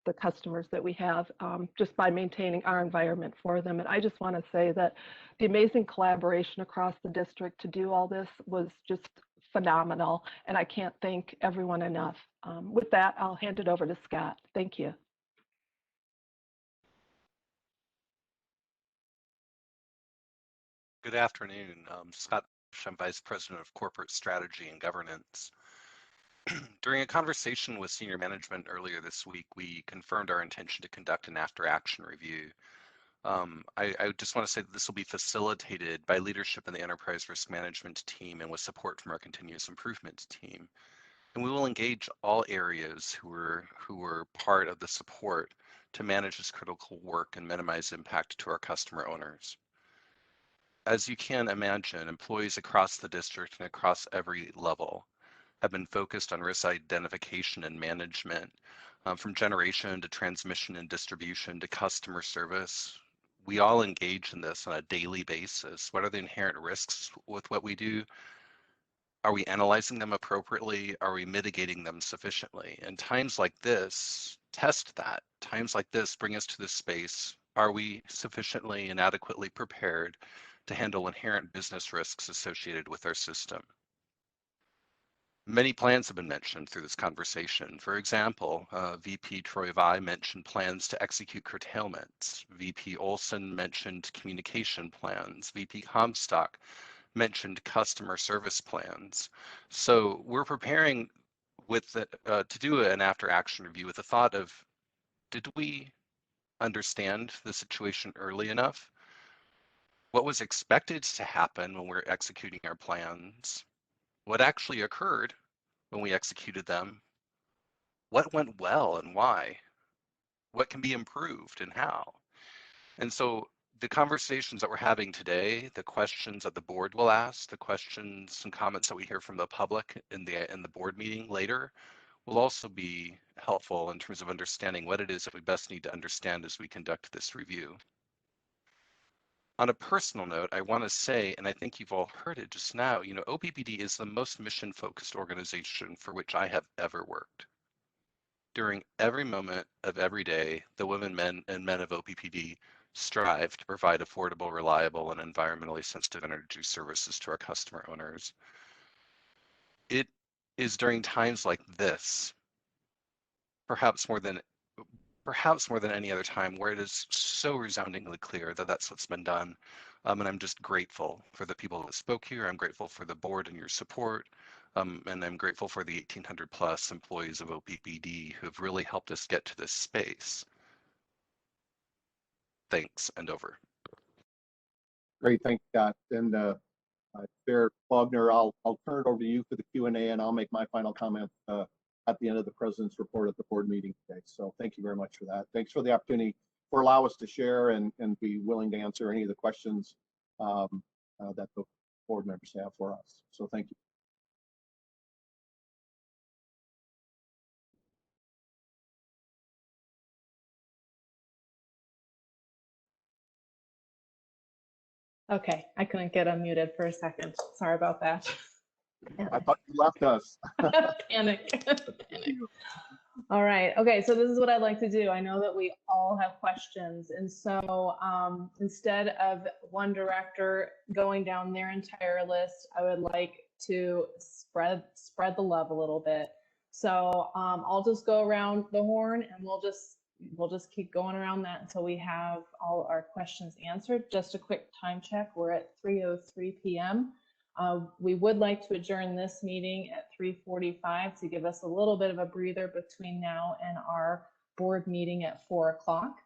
the customers that we have just by maintaining our environment for them. And I just want to say that the amazing collaboration across the district to do all this was just phenomenal, and I can't thank everyone enough. With that, I'll hand it over to Scott. Thank you. Good afternoon. Scott, I'm Vice President of Corporate Strategy and Governance. During a conversation with senior management earlier this week, we confirmed our intention to conduct an after-action review. I just want to say that this will be facilitated by leadership in the enterprise risk management team and with support from our continuous improvement team. And we will engage all areas who are part of the support to manage this critical work and minimize impact to our customer owners. As you can imagine, employees across the district and across every level have been focused on risk identification and management, from generation to transmission and distribution to customer service. We all engage in this on a daily basis. What are the inherent risks with what we do? Are we analyzing them appropriately? Are we mitigating them sufficiently? And times like this test that. Times like this bring us to this space. Are we sufficiently and adequately prepared to handle inherent business risks associated with our system? Many plans have been mentioned through this conversation. For example, VP Troy Vai mentioned plans to execute curtailments. VP Olson mentioned communication plans. VP Komtak mentioned customer service plans. So we're preparing with to do an after-action review with the thought of, did we understand the situation early enough? What was expected to happen when we're executing our plans? What actually occurred when we executed them? What went well and why? What can be improved and how? And so the conversations that we're having today, the questions that the board will ask, the questions and comments that we hear from the public in the board meeting later will also be helpful in terms of understanding what it is that we best need to understand as we conduct this review. On a personal note, I want to say, and I think you've all heard it just now, Oppd is the most mission-focused organization for which I have ever worked. During every moment of every day, the women, and men of OPPD strive to provide affordable, reliable, and environmentally sensitive energy services to our customer owners. It is during times like this, perhaps more than any other time, where it is so resoundingly clear that that's what's been done. And I'm just grateful for the people that spoke here. I'm grateful for the board and your support. And I'm grateful for the 1,800 plus employees of OPPD who have really helped us get to this space. Thanks, and over. Great, thanks, Scott. And Chair Faulkner, I'll turn it over to you for the Q&A, and I'll make my final comment at the end of the president's report at the board meeting today. So thank you very much for that. Thanks for the opportunity for allow us to share and be willing to answer any of the questions that the board members have for us. So thank you. Okay, I couldn't get unmuted for a second. Sorry about that. I thought you left us. Panic. Panic. All right. Okay, so this is what I'd like to do. I know that we all have questions. And so instead of one director going down their entire list, I would like to spread the love a little bit. So I'll just go around the horn and we'll just keep going around that until we have all our questions answered. Just a quick time check. We're at 3:03 p.m. We would like to adjourn this meeting at 3:45 to give us a little bit of a breather between now and our board meeting at 4 o'clock.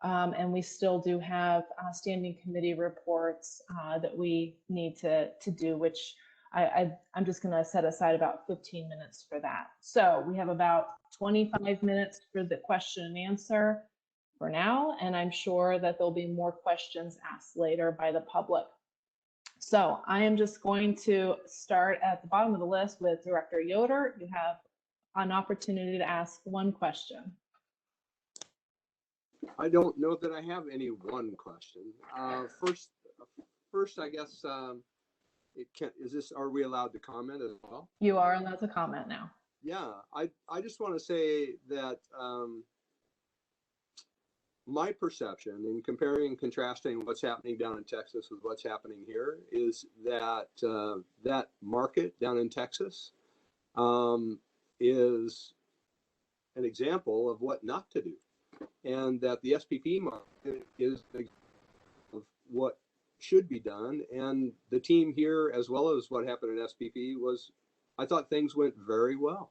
And we still do have standing committee reports that we need to do, which I'm just going to set aside about 15 minutes for that. So we have about 25 minutes for the question and answer for now, and I'm sure that there'll be more questions asked later by the public. So I am just going to start at the bottom of the list with Director Yoder. You have an opportunity to ask one question. I don't know that I have any one question. First, I guess are we allowed to comment as well? You are allowed to comment now. Yeah, I just want to say that my perception in comparing and contrasting what's happening down in Texas with what's happening here is that that market down in Texas is an example of what not to do, and that the SPP market is of what should be done. And the team here, as well as what happened in SPP, I thought things went very well.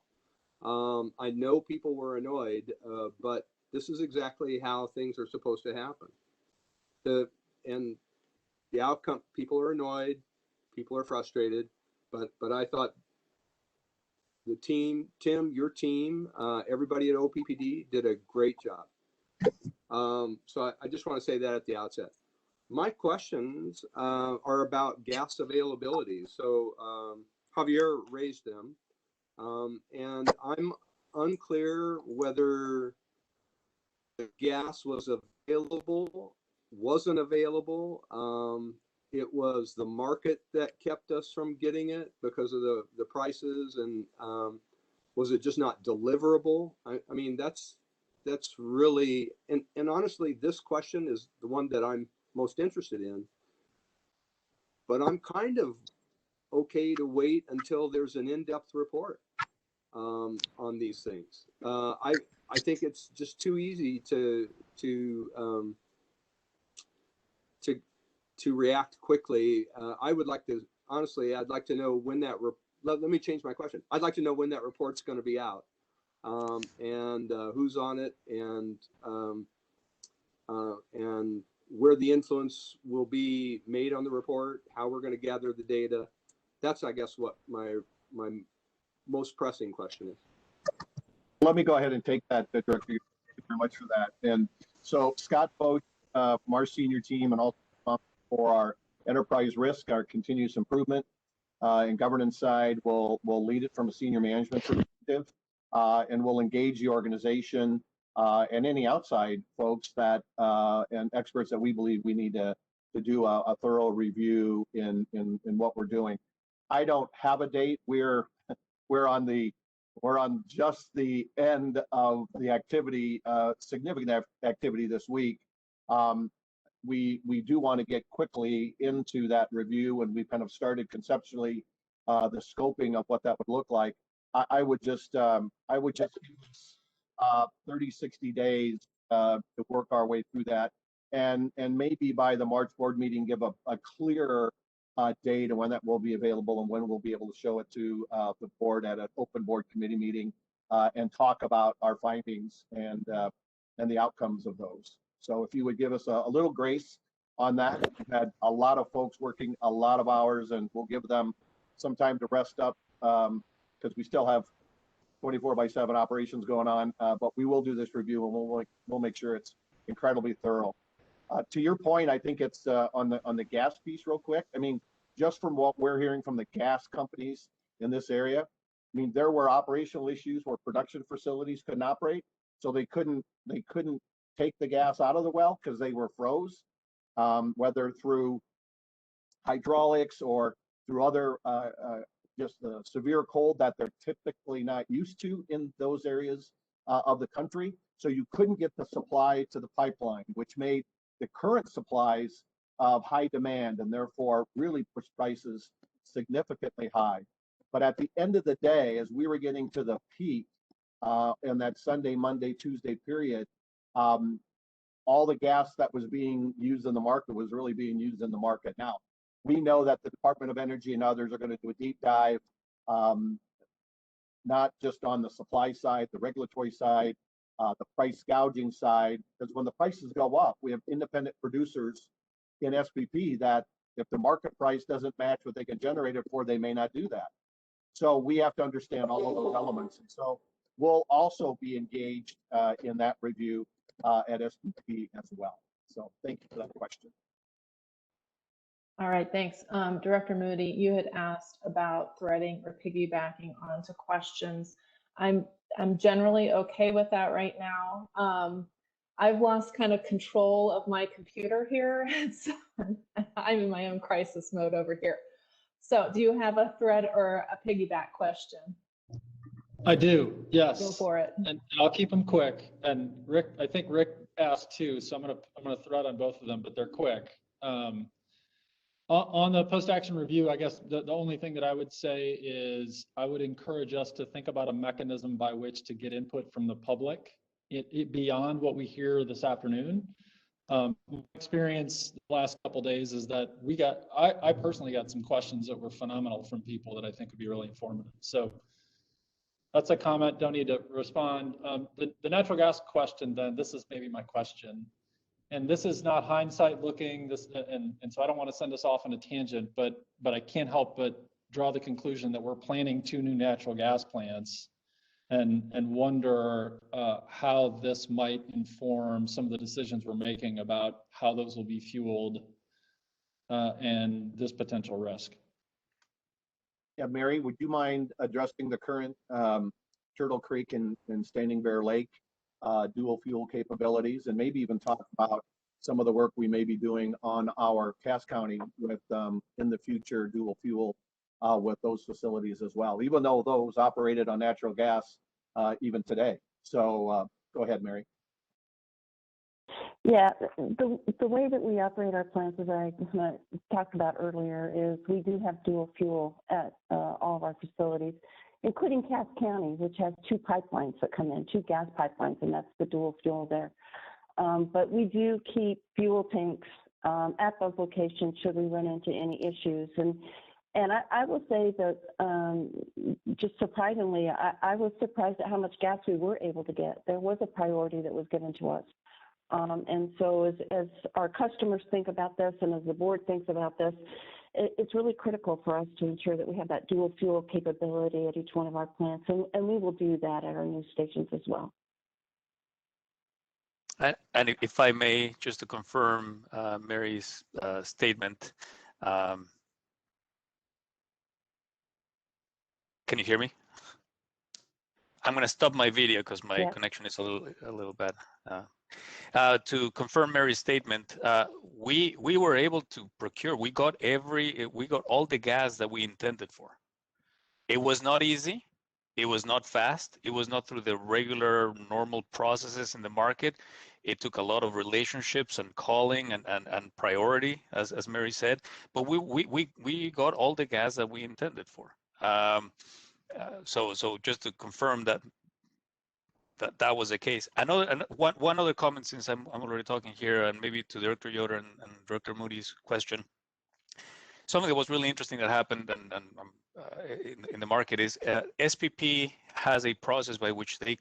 I know people were annoyed, but this is exactly how things are supposed to happen. And the outcome, people are annoyed, people are frustrated, but I thought the team, Tim, your team, everybody at OPPD did a great job. So I just want to say that at the outset. My questions are about gas availability. So Javier raised them, and I'm unclear whether the gas was available, wasn't available. It was the market that kept us from getting it because of the prices, and was it just not deliverable? I mean, that's really, and honestly, this question is the one that I'm most interested in, but I'm kind of okay to wait until there's an in-depth report on these things. I think it's just too easy to react quickly. I would like to, honestly, I'd like to know when that, let me change my question. I'd like to know when that report's going to be out, and who's on it, and where the influence will be made on the report, how we're going to gather the data. That's, I guess, what my most pressing question is. Let me go ahead and take that, Director. Thank you very much for that. And so Scott Boat from our senior team, and also for our enterprise risk, our continuous improvement and governance side, will lead it from a senior management perspective, and we'll engage the organization and any outside folks that and experts that we believe we need to do a thorough review in what we're doing. I don't have a date. We're on the we're on just the end of the activity, significant activity this week. We do want to get quickly into that review, and we've kind of started conceptually the scoping of what that would look like. I would just give us 30, 60 days to work our way through that, and maybe by the March board meeting give a clearer date and when that will be available and when we'll be able to show it to the board at an open board committee meeting and talk about our findings and the outcomes of those. So if you would give us a little grace on that, we've had a lot of folks working a lot of hours, and we'll give them some time to rest up because we still have 24/7 operations going on. But we will do this review, and we'll make sure it's incredibly thorough. To your point, I think it's on the gas piece real quick. I mean, just from what we're hearing from the gas companies in this area, I mean, there were operational issues where production facilities couldn't operate, so they couldn't take the gas out of the well because they were froze, whether through hydraulics or through other just the severe cold that they're typically not used to in those areas of the country. So you couldn't get the supply to the pipeline, which made the current supplies of high demand and therefore really pushed prices significantly high. But at the end of the day, as we were getting to the peak in that Sunday, Monday, Tuesday period, all the gas that was being used in the market was really being used in the market. Now, we know that the Department of Energy and others are going to do a deep dive, not just on the supply side, the regulatory side, the price gouging side, because when the prices go up, we have independent producers in SPP that if the market price doesn't match what they can generate it for, they may not do that. So we have to understand all of those elements. And so we'll also be engaged in that review at SPP as well. So thank you for that question. All right, thanks. Director Moody, you had asked about threading or piggybacking onto questions. I'm generally okay with that right now. I've lost kind of control of my computer here. So I'm in my own crisis mode over here. So do you have a thread or a piggyback question? I do, yes. Go for it. And I'll keep them quick. And Rick, I think Rick asked too, so I'm gonna thread on both of them, but they're quick. On the post-action review, I guess the only thing that I would say is I would encourage us to think about a mechanism by which to get input from the public beyond what we hear this afternoon. My experience the last couple of days is that I personally got some questions that were phenomenal from people that I think would be really informative. So that's a comment, don't need to respond. The natural gas question, then, this is maybe my question. And this is not hindsight looking, and so I don't want to send us off on a tangent, but I can't help but draw the conclusion that we're planning 2 new natural gas plants and wonder how this might inform some of the decisions we're making about how those will be fueled and this potential risk. Yeah, Mary, would you mind addressing the current Turtle Creek and Standing Bear Lake dual fuel capabilities, and maybe even talk about some of the work we may be doing on our Cass County with in the future dual fuel with those facilities as well, even though those operated on natural gas even today. So go ahead, Mary. Yeah, the way that we operate our plants, as I talked about earlier, is we do have dual fuel at all of our facilities, including Cass County, which has 2 pipelines that come in, 2 gas pipelines, and that's the dual fuel there. But we do keep fuel tanks at those locations should we run into any issues. And I will say that just surprisingly, I was surprised at how much gas we were able to get. There was a priority that was given to us. And so as our customers think about this and as the board thinks about this, it's really critical for us to ensure that we have that dual fuel capability at each one of our plants, and we will do that at our new stations as well. And if I may, just to confirm Mary's statement, can you hear me? I'm going to stop my video because my connection is a little bad. To confirm Mary's statement, we were able to procure. We got all the gas that we intended for. It was not easy. It was not fast. It was not through the regular normal processes in the market. It took a lot of relationships and calling and priority, as Mary said. But we got all the gas that we intended for. So just to confirm that was the case. One other comment, since I'm already talking here, and maybe to Director Yoder and Director Moody's question. Something that was really interesting that happened in the market is SPP has a process by which they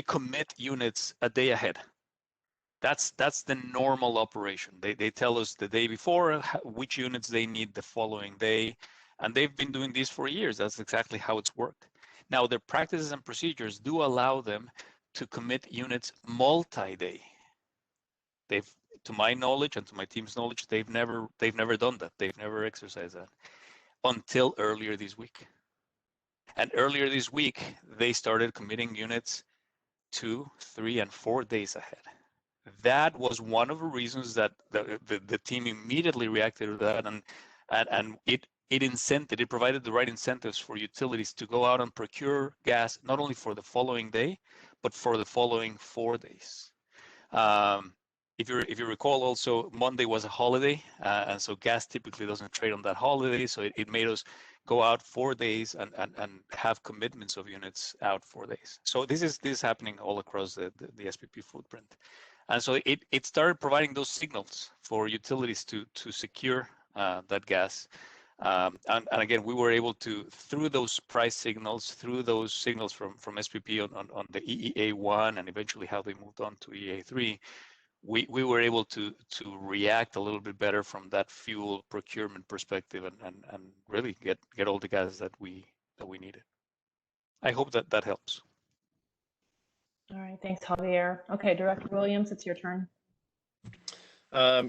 commit units a day ahead. That's the normal operation. They tell us the day before which units they need the following day, and they've been doing this for years. That's exactly how it's worked. Now, their practices and procedures do allow them to commit units multi-day. To my knowledge and to my team's knowledge, they've never done that. They've never exercised that until earlier this week. And earlier this week, they started committing units 2, 3, and 4 days ahead. That was one of the reasons that the team immediately reacted to that, and it provided the right incentives for utilities to go out and procure gas not only for the following day, but for the following 4 days. If you recall, also Monday was a holiday, and so gas typically doesn't trade on that holiday. So it made us go out 4 days and have commitments of units out 4 days. So this is happening all across the SPP footprint, and so it started providing those signals for utilities to secure that gas. And again, we were able to, through those price signals, through those signals from SPP on the EEA1 and eventually how they moved on to EEA3. We were able to react a little bit better from that fuel procurement perspective and really get all the gas that we needed. I hope that helps. All right, thanks, Javier. Okay, Director Williams, it's your turn.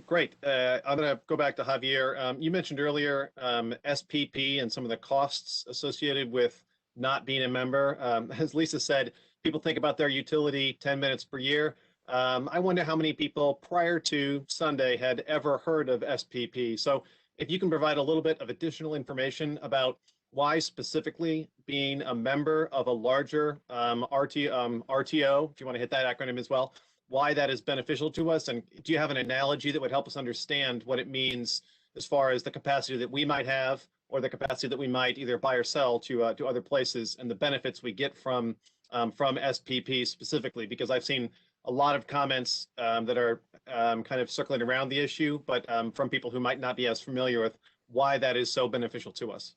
Great. I'm going to go back to Javier. You mentioned earlier SPP and some of the costs associated with not being a member. As Lisa said, people think about their utility 10 minutes per year. I wonder how many people prior to Sunday had ever heard of SPP. So if you can provide a little bit of additional information about why specifically being a member of a larger RTO, if you want to hit that acronym as well, why that is beneficial to us. And do you have an analogy that would help us understand what it means as far as the capacity that we might have or the capacity that we might either buy or sell to other places and the benefits we get from SPP specifically? Because I've seen a lot of comments that are kind of circling around the issue, but from people who might not be as familiar with why that is so beneficial to us.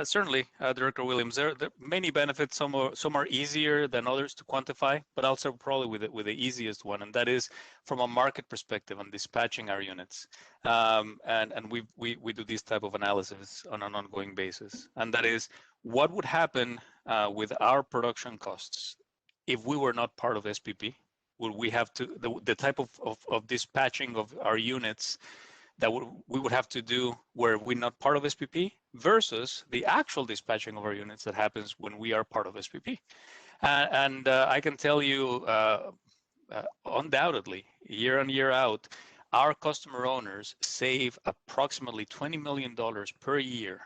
Certainly, Director Williams. There are many benefits. Some are easier than others to quantify, but I'll start probably with the easiest one, and that is from a market perspective on dispatching our units. And we do this type of analysis on an ongoing basis, and that is what would happen with our production costs if we were not part of SPP. Would we have to the type of dispatching of our units that we would have to do were we not part of SPP versus the actual dispatching of our units that happens when we are part of SPP. And I can tell you undoubtedly, year in, year out, our customer owners save approximately $20 million per year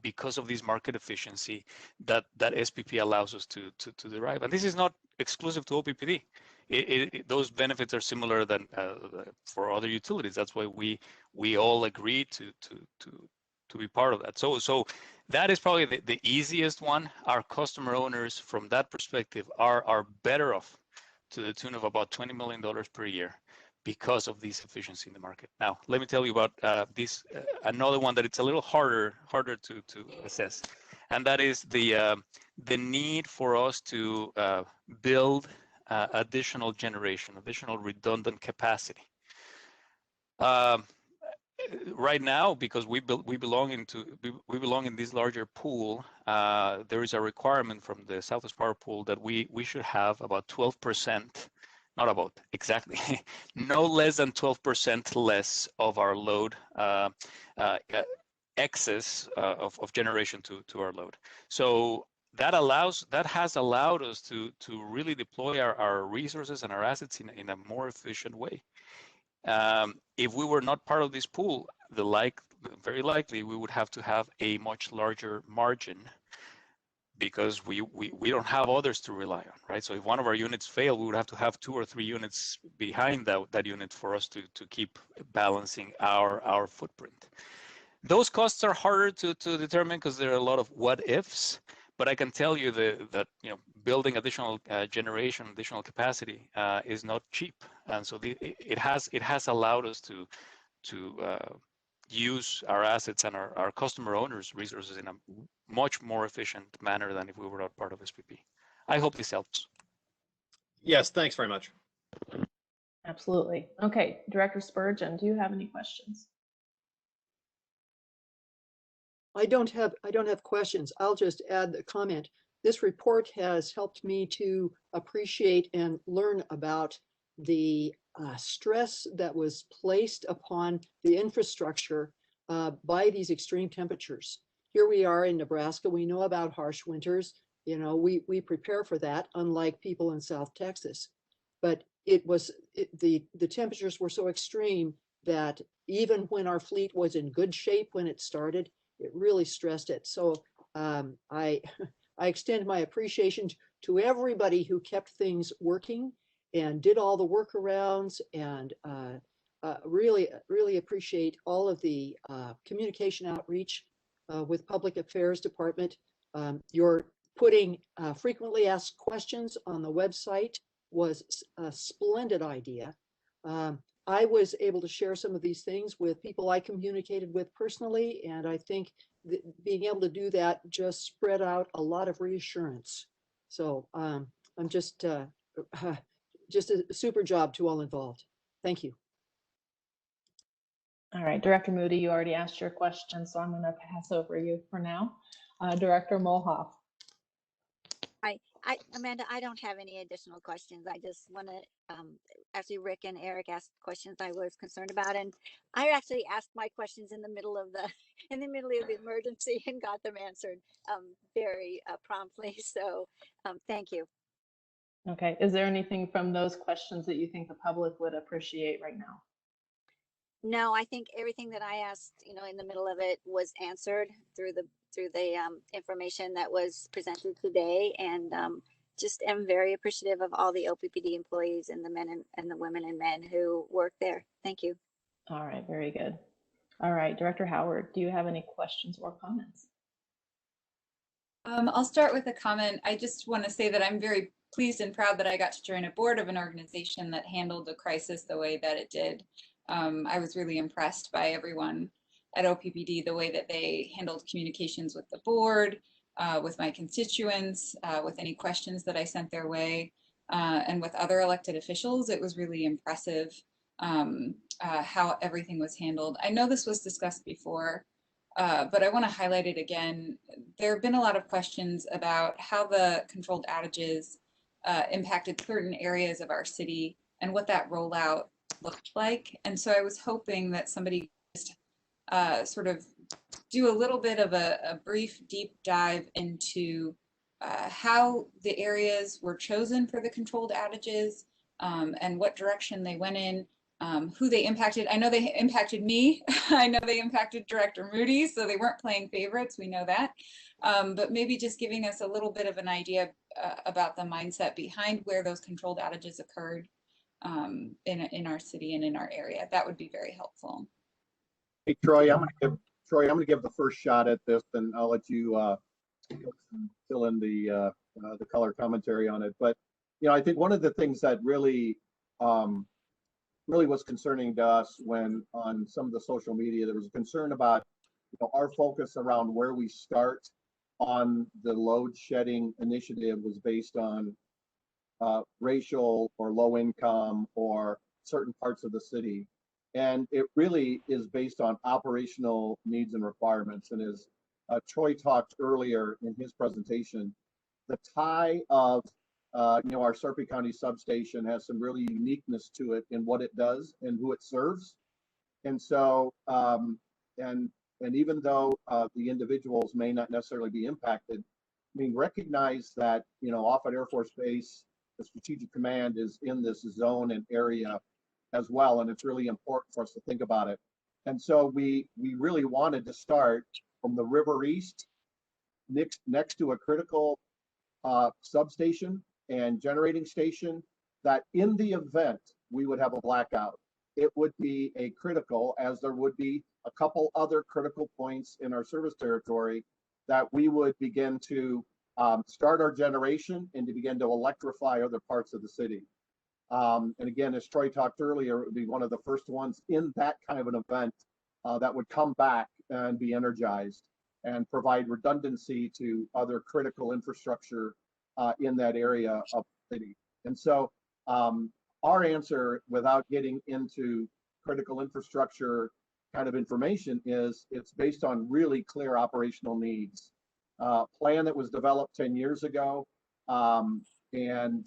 because of this market efficiency that SPP allows us to derive. And this is not exclusive to OPPD. Those benefits are similar than for other utilities. That's why we all agree to be part of that. So that is probably the easiest one. Our customer owners, from that perspective, are better off to the tune of about $20 million per year because of this efficiency in the market. Now, let me tell you about this another one that it's a little harder to assess, and that is the need for us to build additional generation, additional redundant capacity. Right now, because we belong in this larger pool, there is a requirement from the Southwest Power Pool that we should have about 12%, not about, exactly, no less than 12% less of our load excess of generation to our load. So that has allowed us to really deploy our resources and our assets in a more efficient way. If we were not part of this pool, very likely we would have to have a much larger margin because we don't have others to rely on, right? So if one of our units fail, we would have to have 2 or 3 units behind that unit for us to keep balancing our footprint. Those costs are harder to determine because there are a lot of what ifs, but I can tell you that building additional generation, additional capacity is not cheap, and so it has allowed us to use our assets and our customer owners' resources in a much more efficient manner than if we were not part of SPP. I hope this helps. Yes, thanks very much. Absolutely. Okay, Director Spurgeon, do you have any questions? I don't have questions. I'll just add the comment. This report has helped me to appreciate and learn about the stress that was placed upon the infrastructure by these extreme temperatures. Here we are in Nebraska. We know about harsh winters. We prepare for that, unlike people in South Texas. But the temperatures were so extreme that even when our fleet was in good shape when it started, it really stressed it. So I extend my appreciation to everybody who kept things working and did all the workarounds, and really appreciate all of the communication outreach with Public Affairs Department. Your putting frequently asked questions on the website was a splendid idea. I was able to share some of these things with people I communicated with personally, and I think being able to do that just spread out a lot of reassurance. So I'm just a super job to all involved. Thank you. All right, Director Moody, you already asked your question, so I'm going to pass over you for now. Director Mulhoff. Amanda, I don't have any additional questions. I just want to, actually Rick and Eric asked questions I was concerned about, and I actually asked my questions in the middle of the emergency and got them answered very promptly. So thank you. Okay, is there anything from those questions that you think the public would appreciate right now? No, I think everything that I asked, in the middle of it was answered through the information that was presented today, and just am very appreciative of all the OPPD employees and the men and the women and men who work there. Thank you. All right, very good. All right, Director Howard, do you have any questions or comments? I'll start with a comment. I just want to say that I'm very pleased and proud that I got to join a board of an organization that handled the crisis the way that it did. I was really impressed by everyone at OPPD, the way that they handled communications with the board, with my constituents, with any questions that I sent their way, and with other elected officials. It was really impressive how everything was handled. I know this was discussed before, but I want to highlight it again. There have been a lot of questions about how the controlled outages impacted certain areas of our city and what that rollout looked like. And so I was hoping that somebody just sort of do a little bit of a brief deep dive into how the areas were chosen for the controlled outages and what direction they went in, who they impacted. I know they impacted me. I know they impacted Director Moody, so they weren't playing favorites. We know that. But maybe just giving us a little bit of an idea about the mindset behind where those controlled outages occurred in our city and in our area. That would be very helpful. Hey, Troy, I'm going to give the first shot at this, and I'll let you fill in the color commentary on it. But I think one of the things that really was concerning to us when on some of the social media, there was a concern about our focus around where we start on the load shedding initiative was based on racial or low income or certain parts of the city. And it really is based on operational needs and requirements. And as Troy talked earlier in his presentation, the tie of our Sarpy County substation has some really uniqueness to it in what it does and who it serves. And so, and even though the individuals may not necessarily be impacted, recognize that, off at Air Force Base, the Strategic Command is in this zone and area as well, and it's really important for us to think about it. And so we really wanted to start from the river east next to a critical substation and generating station, that in the event we would have a blackout, it would be a critical, as there would be a couple other critical points in our service territory, that we would begin to start our generation and to begin to electrify other parts of the city. And again, as Troy talked earlier, it would be one of the first ones in that kind of an event that would come back and be energized and provide redundancy to other critical infrastructure in that area of the city. And so our answer, without getting into critical infrastructure kind of information, is it's based on really clear operational needs. Plan that was developed 10 years ago, and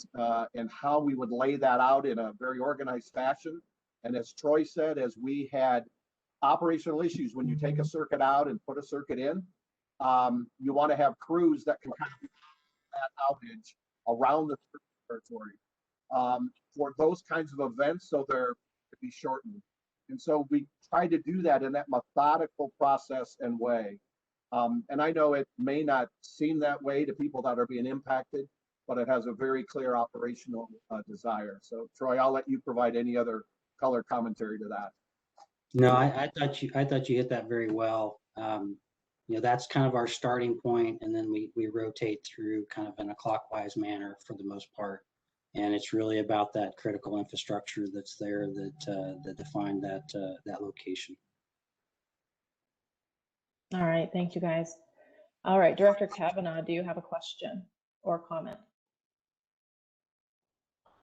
how we would lay that out in a very organized fashion. And as Troy said, as we had operational issues, when you take a circuit out and put a circuit in, you want to have crews that can kind of that outage around the territory for those kinds of events, so they're to be shortened. And so we try to do that in that methodical process and way. And I know it may not seem that way to people that are being impacted, but it has a very clear operational desire. So Troy, I'll let you provide any other color commentary to that. No, I thought you hit that very well. You know, that's kind of our starting point, and then we rotate through kind of in a clockwise manner for the most part. And it's really about that critical infrastructure that's there that define that location. All right, thank you guys. All right, Director Kavanaugh, do you have a question or comment?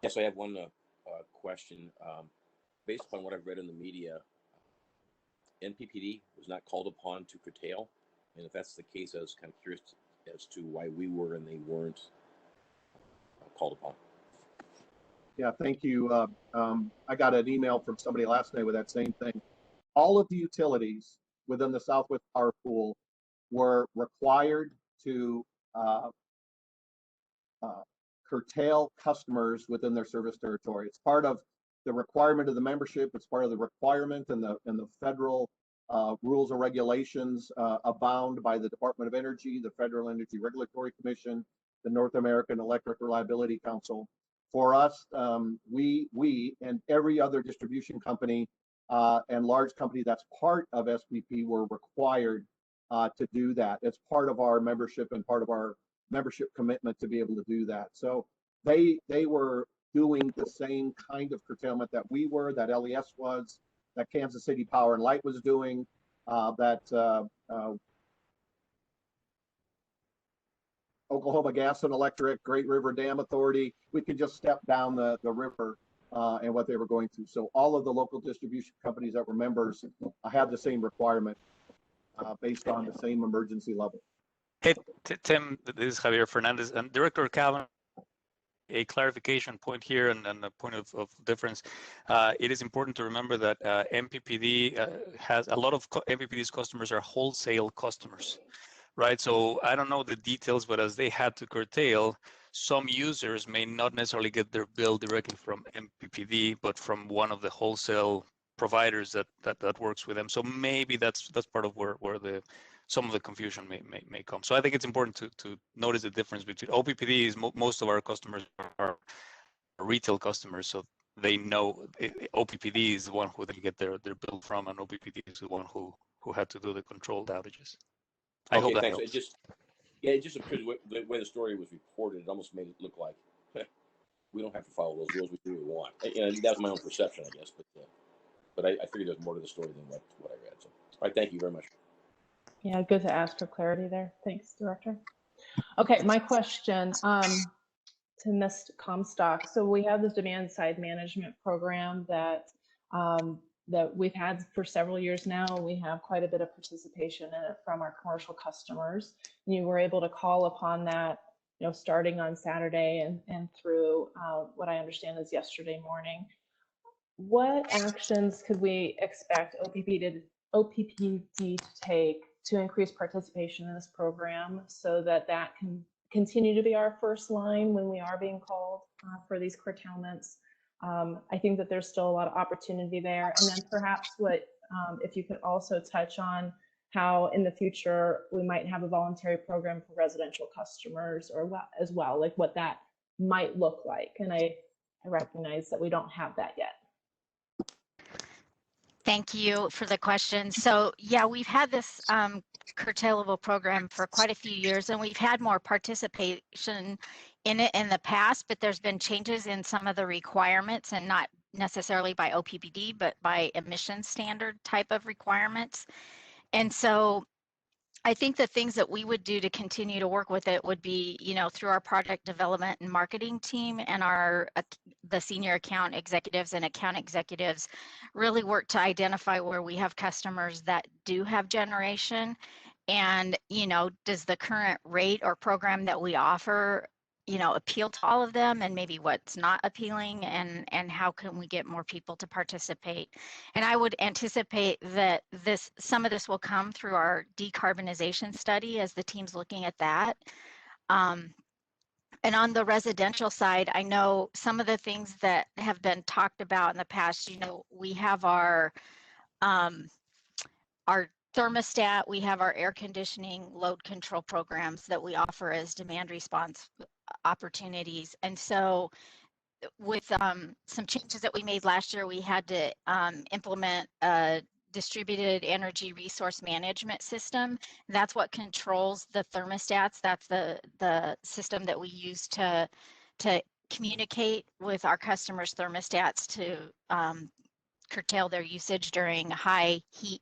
Yes, I have one question. Based upon what I've read in the media, NPPD was not called upon to curtail. And if that's the case, I was kind of curious as to why we were and they weren't called upon. Yeah, thank you. I got an email from somebody last night with that same thing. All of the utilities within the Southwest Power Pool were required to curtail customers within their service territory. It's part of the requirement of the membership. It's part of the requirement in the federal rules and regulations abound by the Department of Energy, the Federal Energy Regulatory Commission, the North American Electric Reliability Council. For us, we and every other distribution company and large company that's part of SPP were required to do that. It's part of our membership and part of our membership commitment to be able to do that. So they were doing the same kind of curtailment that we were, that LES was, that Kansas City Power and Light was doing, that Oklahoma Gas and Electric, Great River Dam Authority, we could just step down the river and what they were going through. So all of the local distribution companies that were members had the same requirement based on the same emergency level. Hey, Tim, this is Javier Fernandez, and Director Calvin, a clarification point here and a point of difference. It is important to remember that MPPD has a lot of MPPD's customers are wholesale customers, right? So I don't know the details, but as they had to curtail, some users may not necessarily get their bill directly from MPPD, but from one of the wholesale providers that works with them. So maybe that's part of where some of the confusion may come. So I think it's important to notice the difference between OPPD is most of our customers are retail customers, so they know OPPD is the one who they get their bill from, and OPPD is the one who had to do the controlled outages. I hope that thanks. helps. It just appears the way the story was reported, it almost made it look like we don't have to follow those rules. We do what we want. And that was my own perception, I guess. But I figured there's more to the story than what I read. So, all right, thank you very much. Yeah, good to ask for clarity there. Thanks, Director. Okay, my question to Ms. Komtak. So we have this demand side management program that we've had for several years now. We have quite a bit of participation in it from our commercial customers. You were able to call upon that, starting on Saturday and through what I understand is yesterday morning. What actions could we expect OPPD to take to increase participation in this program so that can continue to be our first line when we are being called for these curtailments? I think that there's still a lot of opportunity there. And then perhaps if you could also touch on how in the future we might have a voluntary program for residential customers or as well, like what that might look like. And I recognize that we don't have that yet. Thank you for the question. So yeah, we've had this curtailable program for quite a few years, and we've had more participation in it in the past, but there's been changes in some of the requirements, and not necessarily by OPPD, but by emission standard type of requirements. And so I think the things that we would do to continue to work with it would be, you know, through our project development and marketing team and the senior account executives and account executives really work to identify where we have customers that do have generation. And, you know, does the current rate or program that we offer, you know, appeal to all of them, and maybe what's not appealing, and how can we get more people to participate? And I would anticipate that some of this will come through our decarbonization study as the team's looking at that. And on the residential side, I know some of the things that have been talked about in the past, you know, we have our thermostat, we have our air conditioning load control programs that we offer as demand response opportunities. And so with some changes that we made last year, we had to implement a distributed energy resource management system. That's what controls the thermostats. That's the system that we use to communicate with our customers' thermostats to curtail their usage during high heat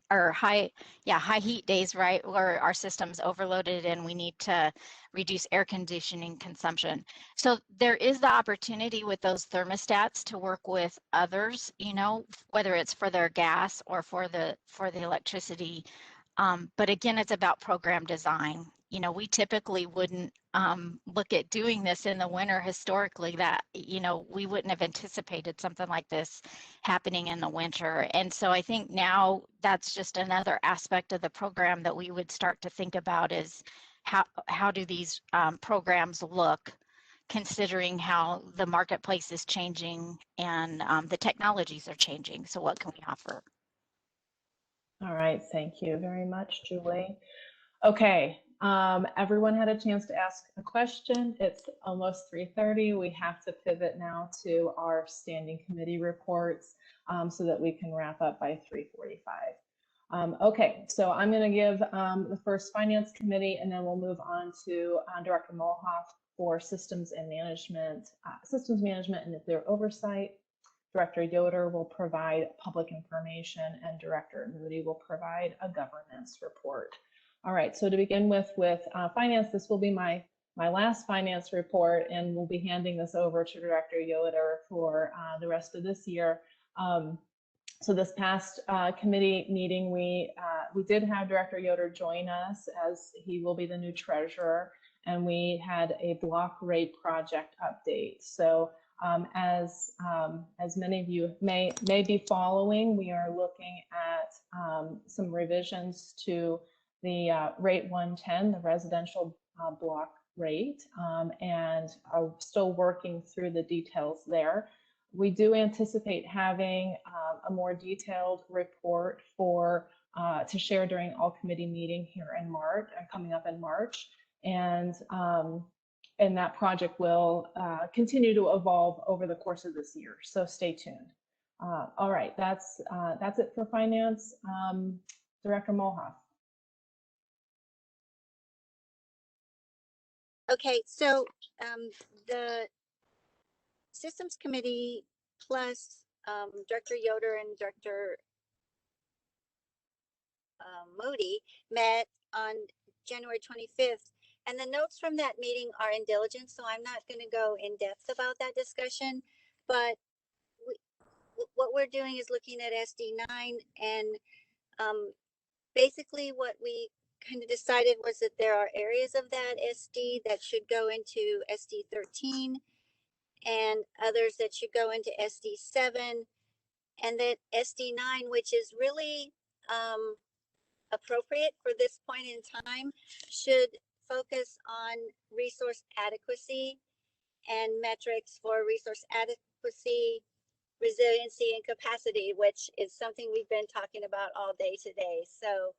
days, right, where our system's overloaded and we need to reduce air conditioning consumption. So there is the opportunity with those thermostats to work with others, you know, whether it's for their gas or for the electricity. But again, it's about program design. You know, we typically wouldn't look at doing this in the winter historically, that, you know, we wouldn't have anticipated something like this happening in the winter. And so I think now that's just another aspect of the program that we would start to think about is how do these programs look, considering how the marketplace is changing and the technologies are changing. So what can we offer? All right, thank you very much, Julie. Okay, everyone had a chance to ask a question. It's almost 3:30. We have to pivot now to our standing committee reports so that we can wrap up by 3:45. Okay, so I'm going to give the first Finance Committee, and then we'll move on to Director Molhoff for Systems Management and Nuclear Oversight. Director Yoder will provide public information, and Director Moody will provide a governance report. All right, so to begin with finance, this will be my last finance report, and we'll be handing this over to Director Yoder for the rest of this year. So this past committee meeting, we did have Director Yoder join us, as he will be the new treasurer, and we had a block rate project update. So as many of you may be following, we are looking at some revisions to the rate 110, the residential block rate, and are still working through the details there. We do anticipate having a more detailed report to share during all committee meeting here in March, coming up in March, and that project will continue to evolve over the course of this year. So stay tuned. All right, that's it for finance. Director Molhoff. Okay, so the Systems Committee plus Director Yoder and Director Moody met on January 25th, and the notes from that meeting are in diligence, so I'm not going to go in depth about that discussion, but what we're doing is looking at SD9, and basically what we kind of decided was that there are areas of that SD that should go into SD13 and others that should go into SD7, and that SD9, which is really appropriate for this point in time, should focus on resource adequacy and metrics for resource adequacy, resiliency, and capacity, which is something we've been talking about all day today. So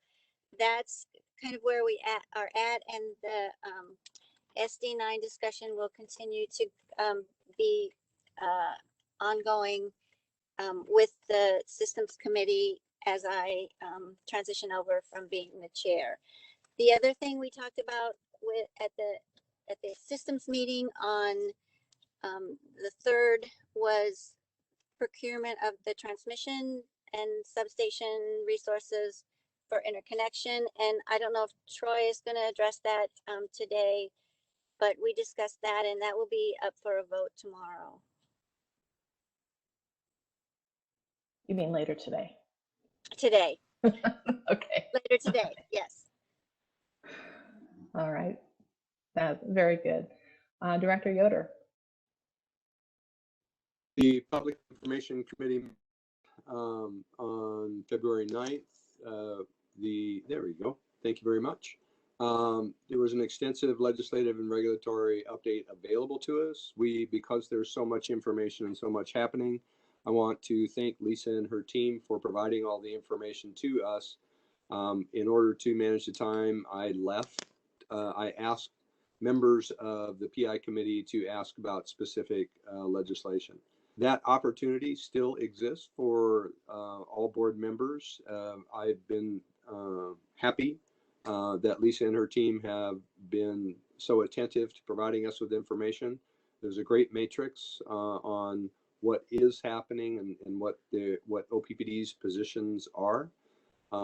that's kind of where we are at, and the SD9 discussion will continue to be ongoing with the systems committee as I transition over from being the chair. The other thing we talked about at the systems meeting on the 3rd was procurement of the transmission and substation resources for interconnection. And I don't know if Troy is going to address that today, but we discussed that, and that will be up for a vote tomorrow. You mean later today? Today. Okay. Later today, yes. All right. That's very good. Director Yoder. The Public Information Committee on February 9th, there we go. Thank you very much. There was an extensive legislative and regulatory update available to us. Because there's so much information and so much happening, I want to thank Lisa and her team for providing all the information to us. In order to manage the time, I asked members of the PI committee to ask about specific legislation. That opportunity still exists for all board members. I've been happy that Lisa and her team have been so attentive to providing us with information. There's a great matrix on what is happening and what OPPD's positions are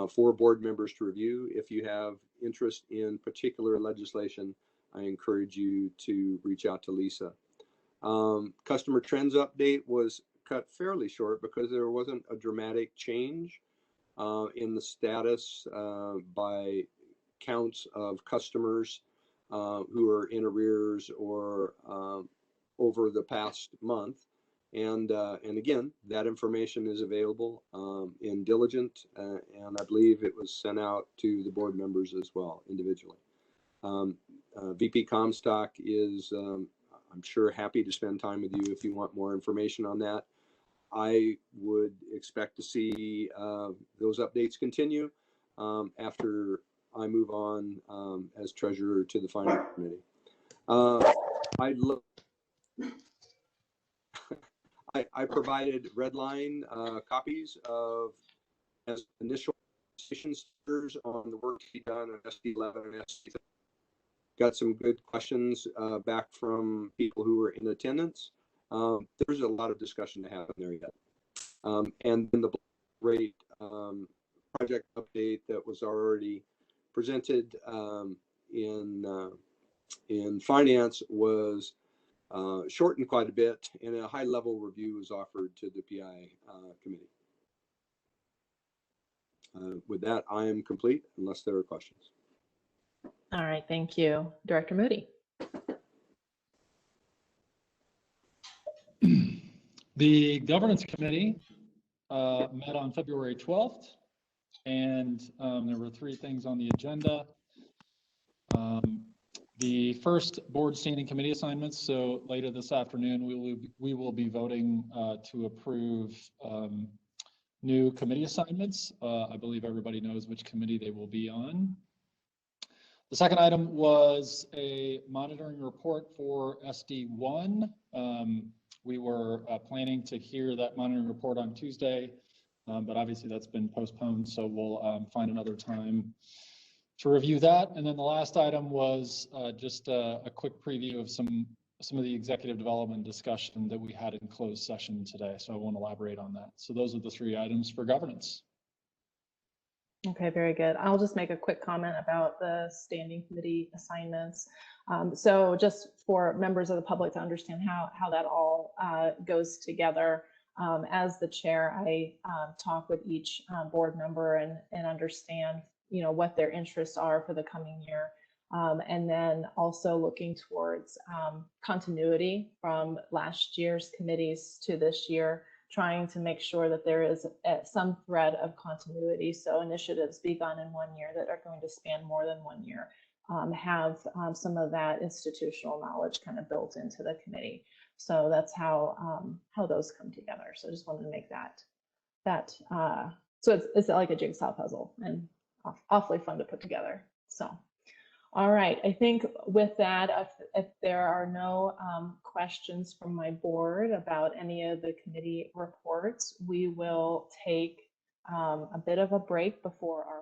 for board members to review. If you have interest in particular legislation, I encourage you to reach out to Lisa. Customer trends update was cut fairly short because there wasn't a dramatic change in the status by counts of customers who are in arrears or over the past month. And again, that information is available in Diligent, and I believe it was sent out to the board members as well individually. VP Komtak is, I'm sure, happy to spend time with you if you want more information on that. I would expect to see those updates continue after I move on as treasurer to the finance committee. I provided red line copies of as initial stickers on the work to be done on SD11 and SD. Got some good questions back from people who were in attendance. There's a lot of discussion to happen there yet. And then the rate project update that was already presented in finance was shortened quite a bit, and a high-level review was offered to the PI committee. With that, I am complete, unless there are questions. All right, thank you. Director Moody. The governance committee met on February 12th, and there were 3 things on the agenda. The first board standing committee assignments. So later this afternoon, we will be voting to approve new committee assignments. I believe everybody knows which committee they will be on. The second item was a monitoring report for SD1. We were planning to hear that monitoring report on Tuesday, but obviously that's been postponed, so we'll find another time to review that. And then the last item was just a quick preview of some of the executive development discussion that we had in closed session today, so I won't elaborate on that. So those are the 3 items for governance. Okay, very good. I'll just make a quick comment about the standing committee assignments. So just for members of the public to understand how that all goes together, as the chair, I talk with each board member and understand, you know, what their interests are for the coming year. And then also looking towards continuity from last year's committees to this year, trying to make sure that there is some thread of continuity. So initiatives begun in 1 year that are going to span more than 1 year have some of that institutional knowledge kind of built into the committee. So that's how those come together. So I just wanted to make that so it's like a jigsaw puzzle, and awfully fun to put together. So, all right, I think with that, if there are no questions from my board about any of the committee reports, we will take a bit of a break before our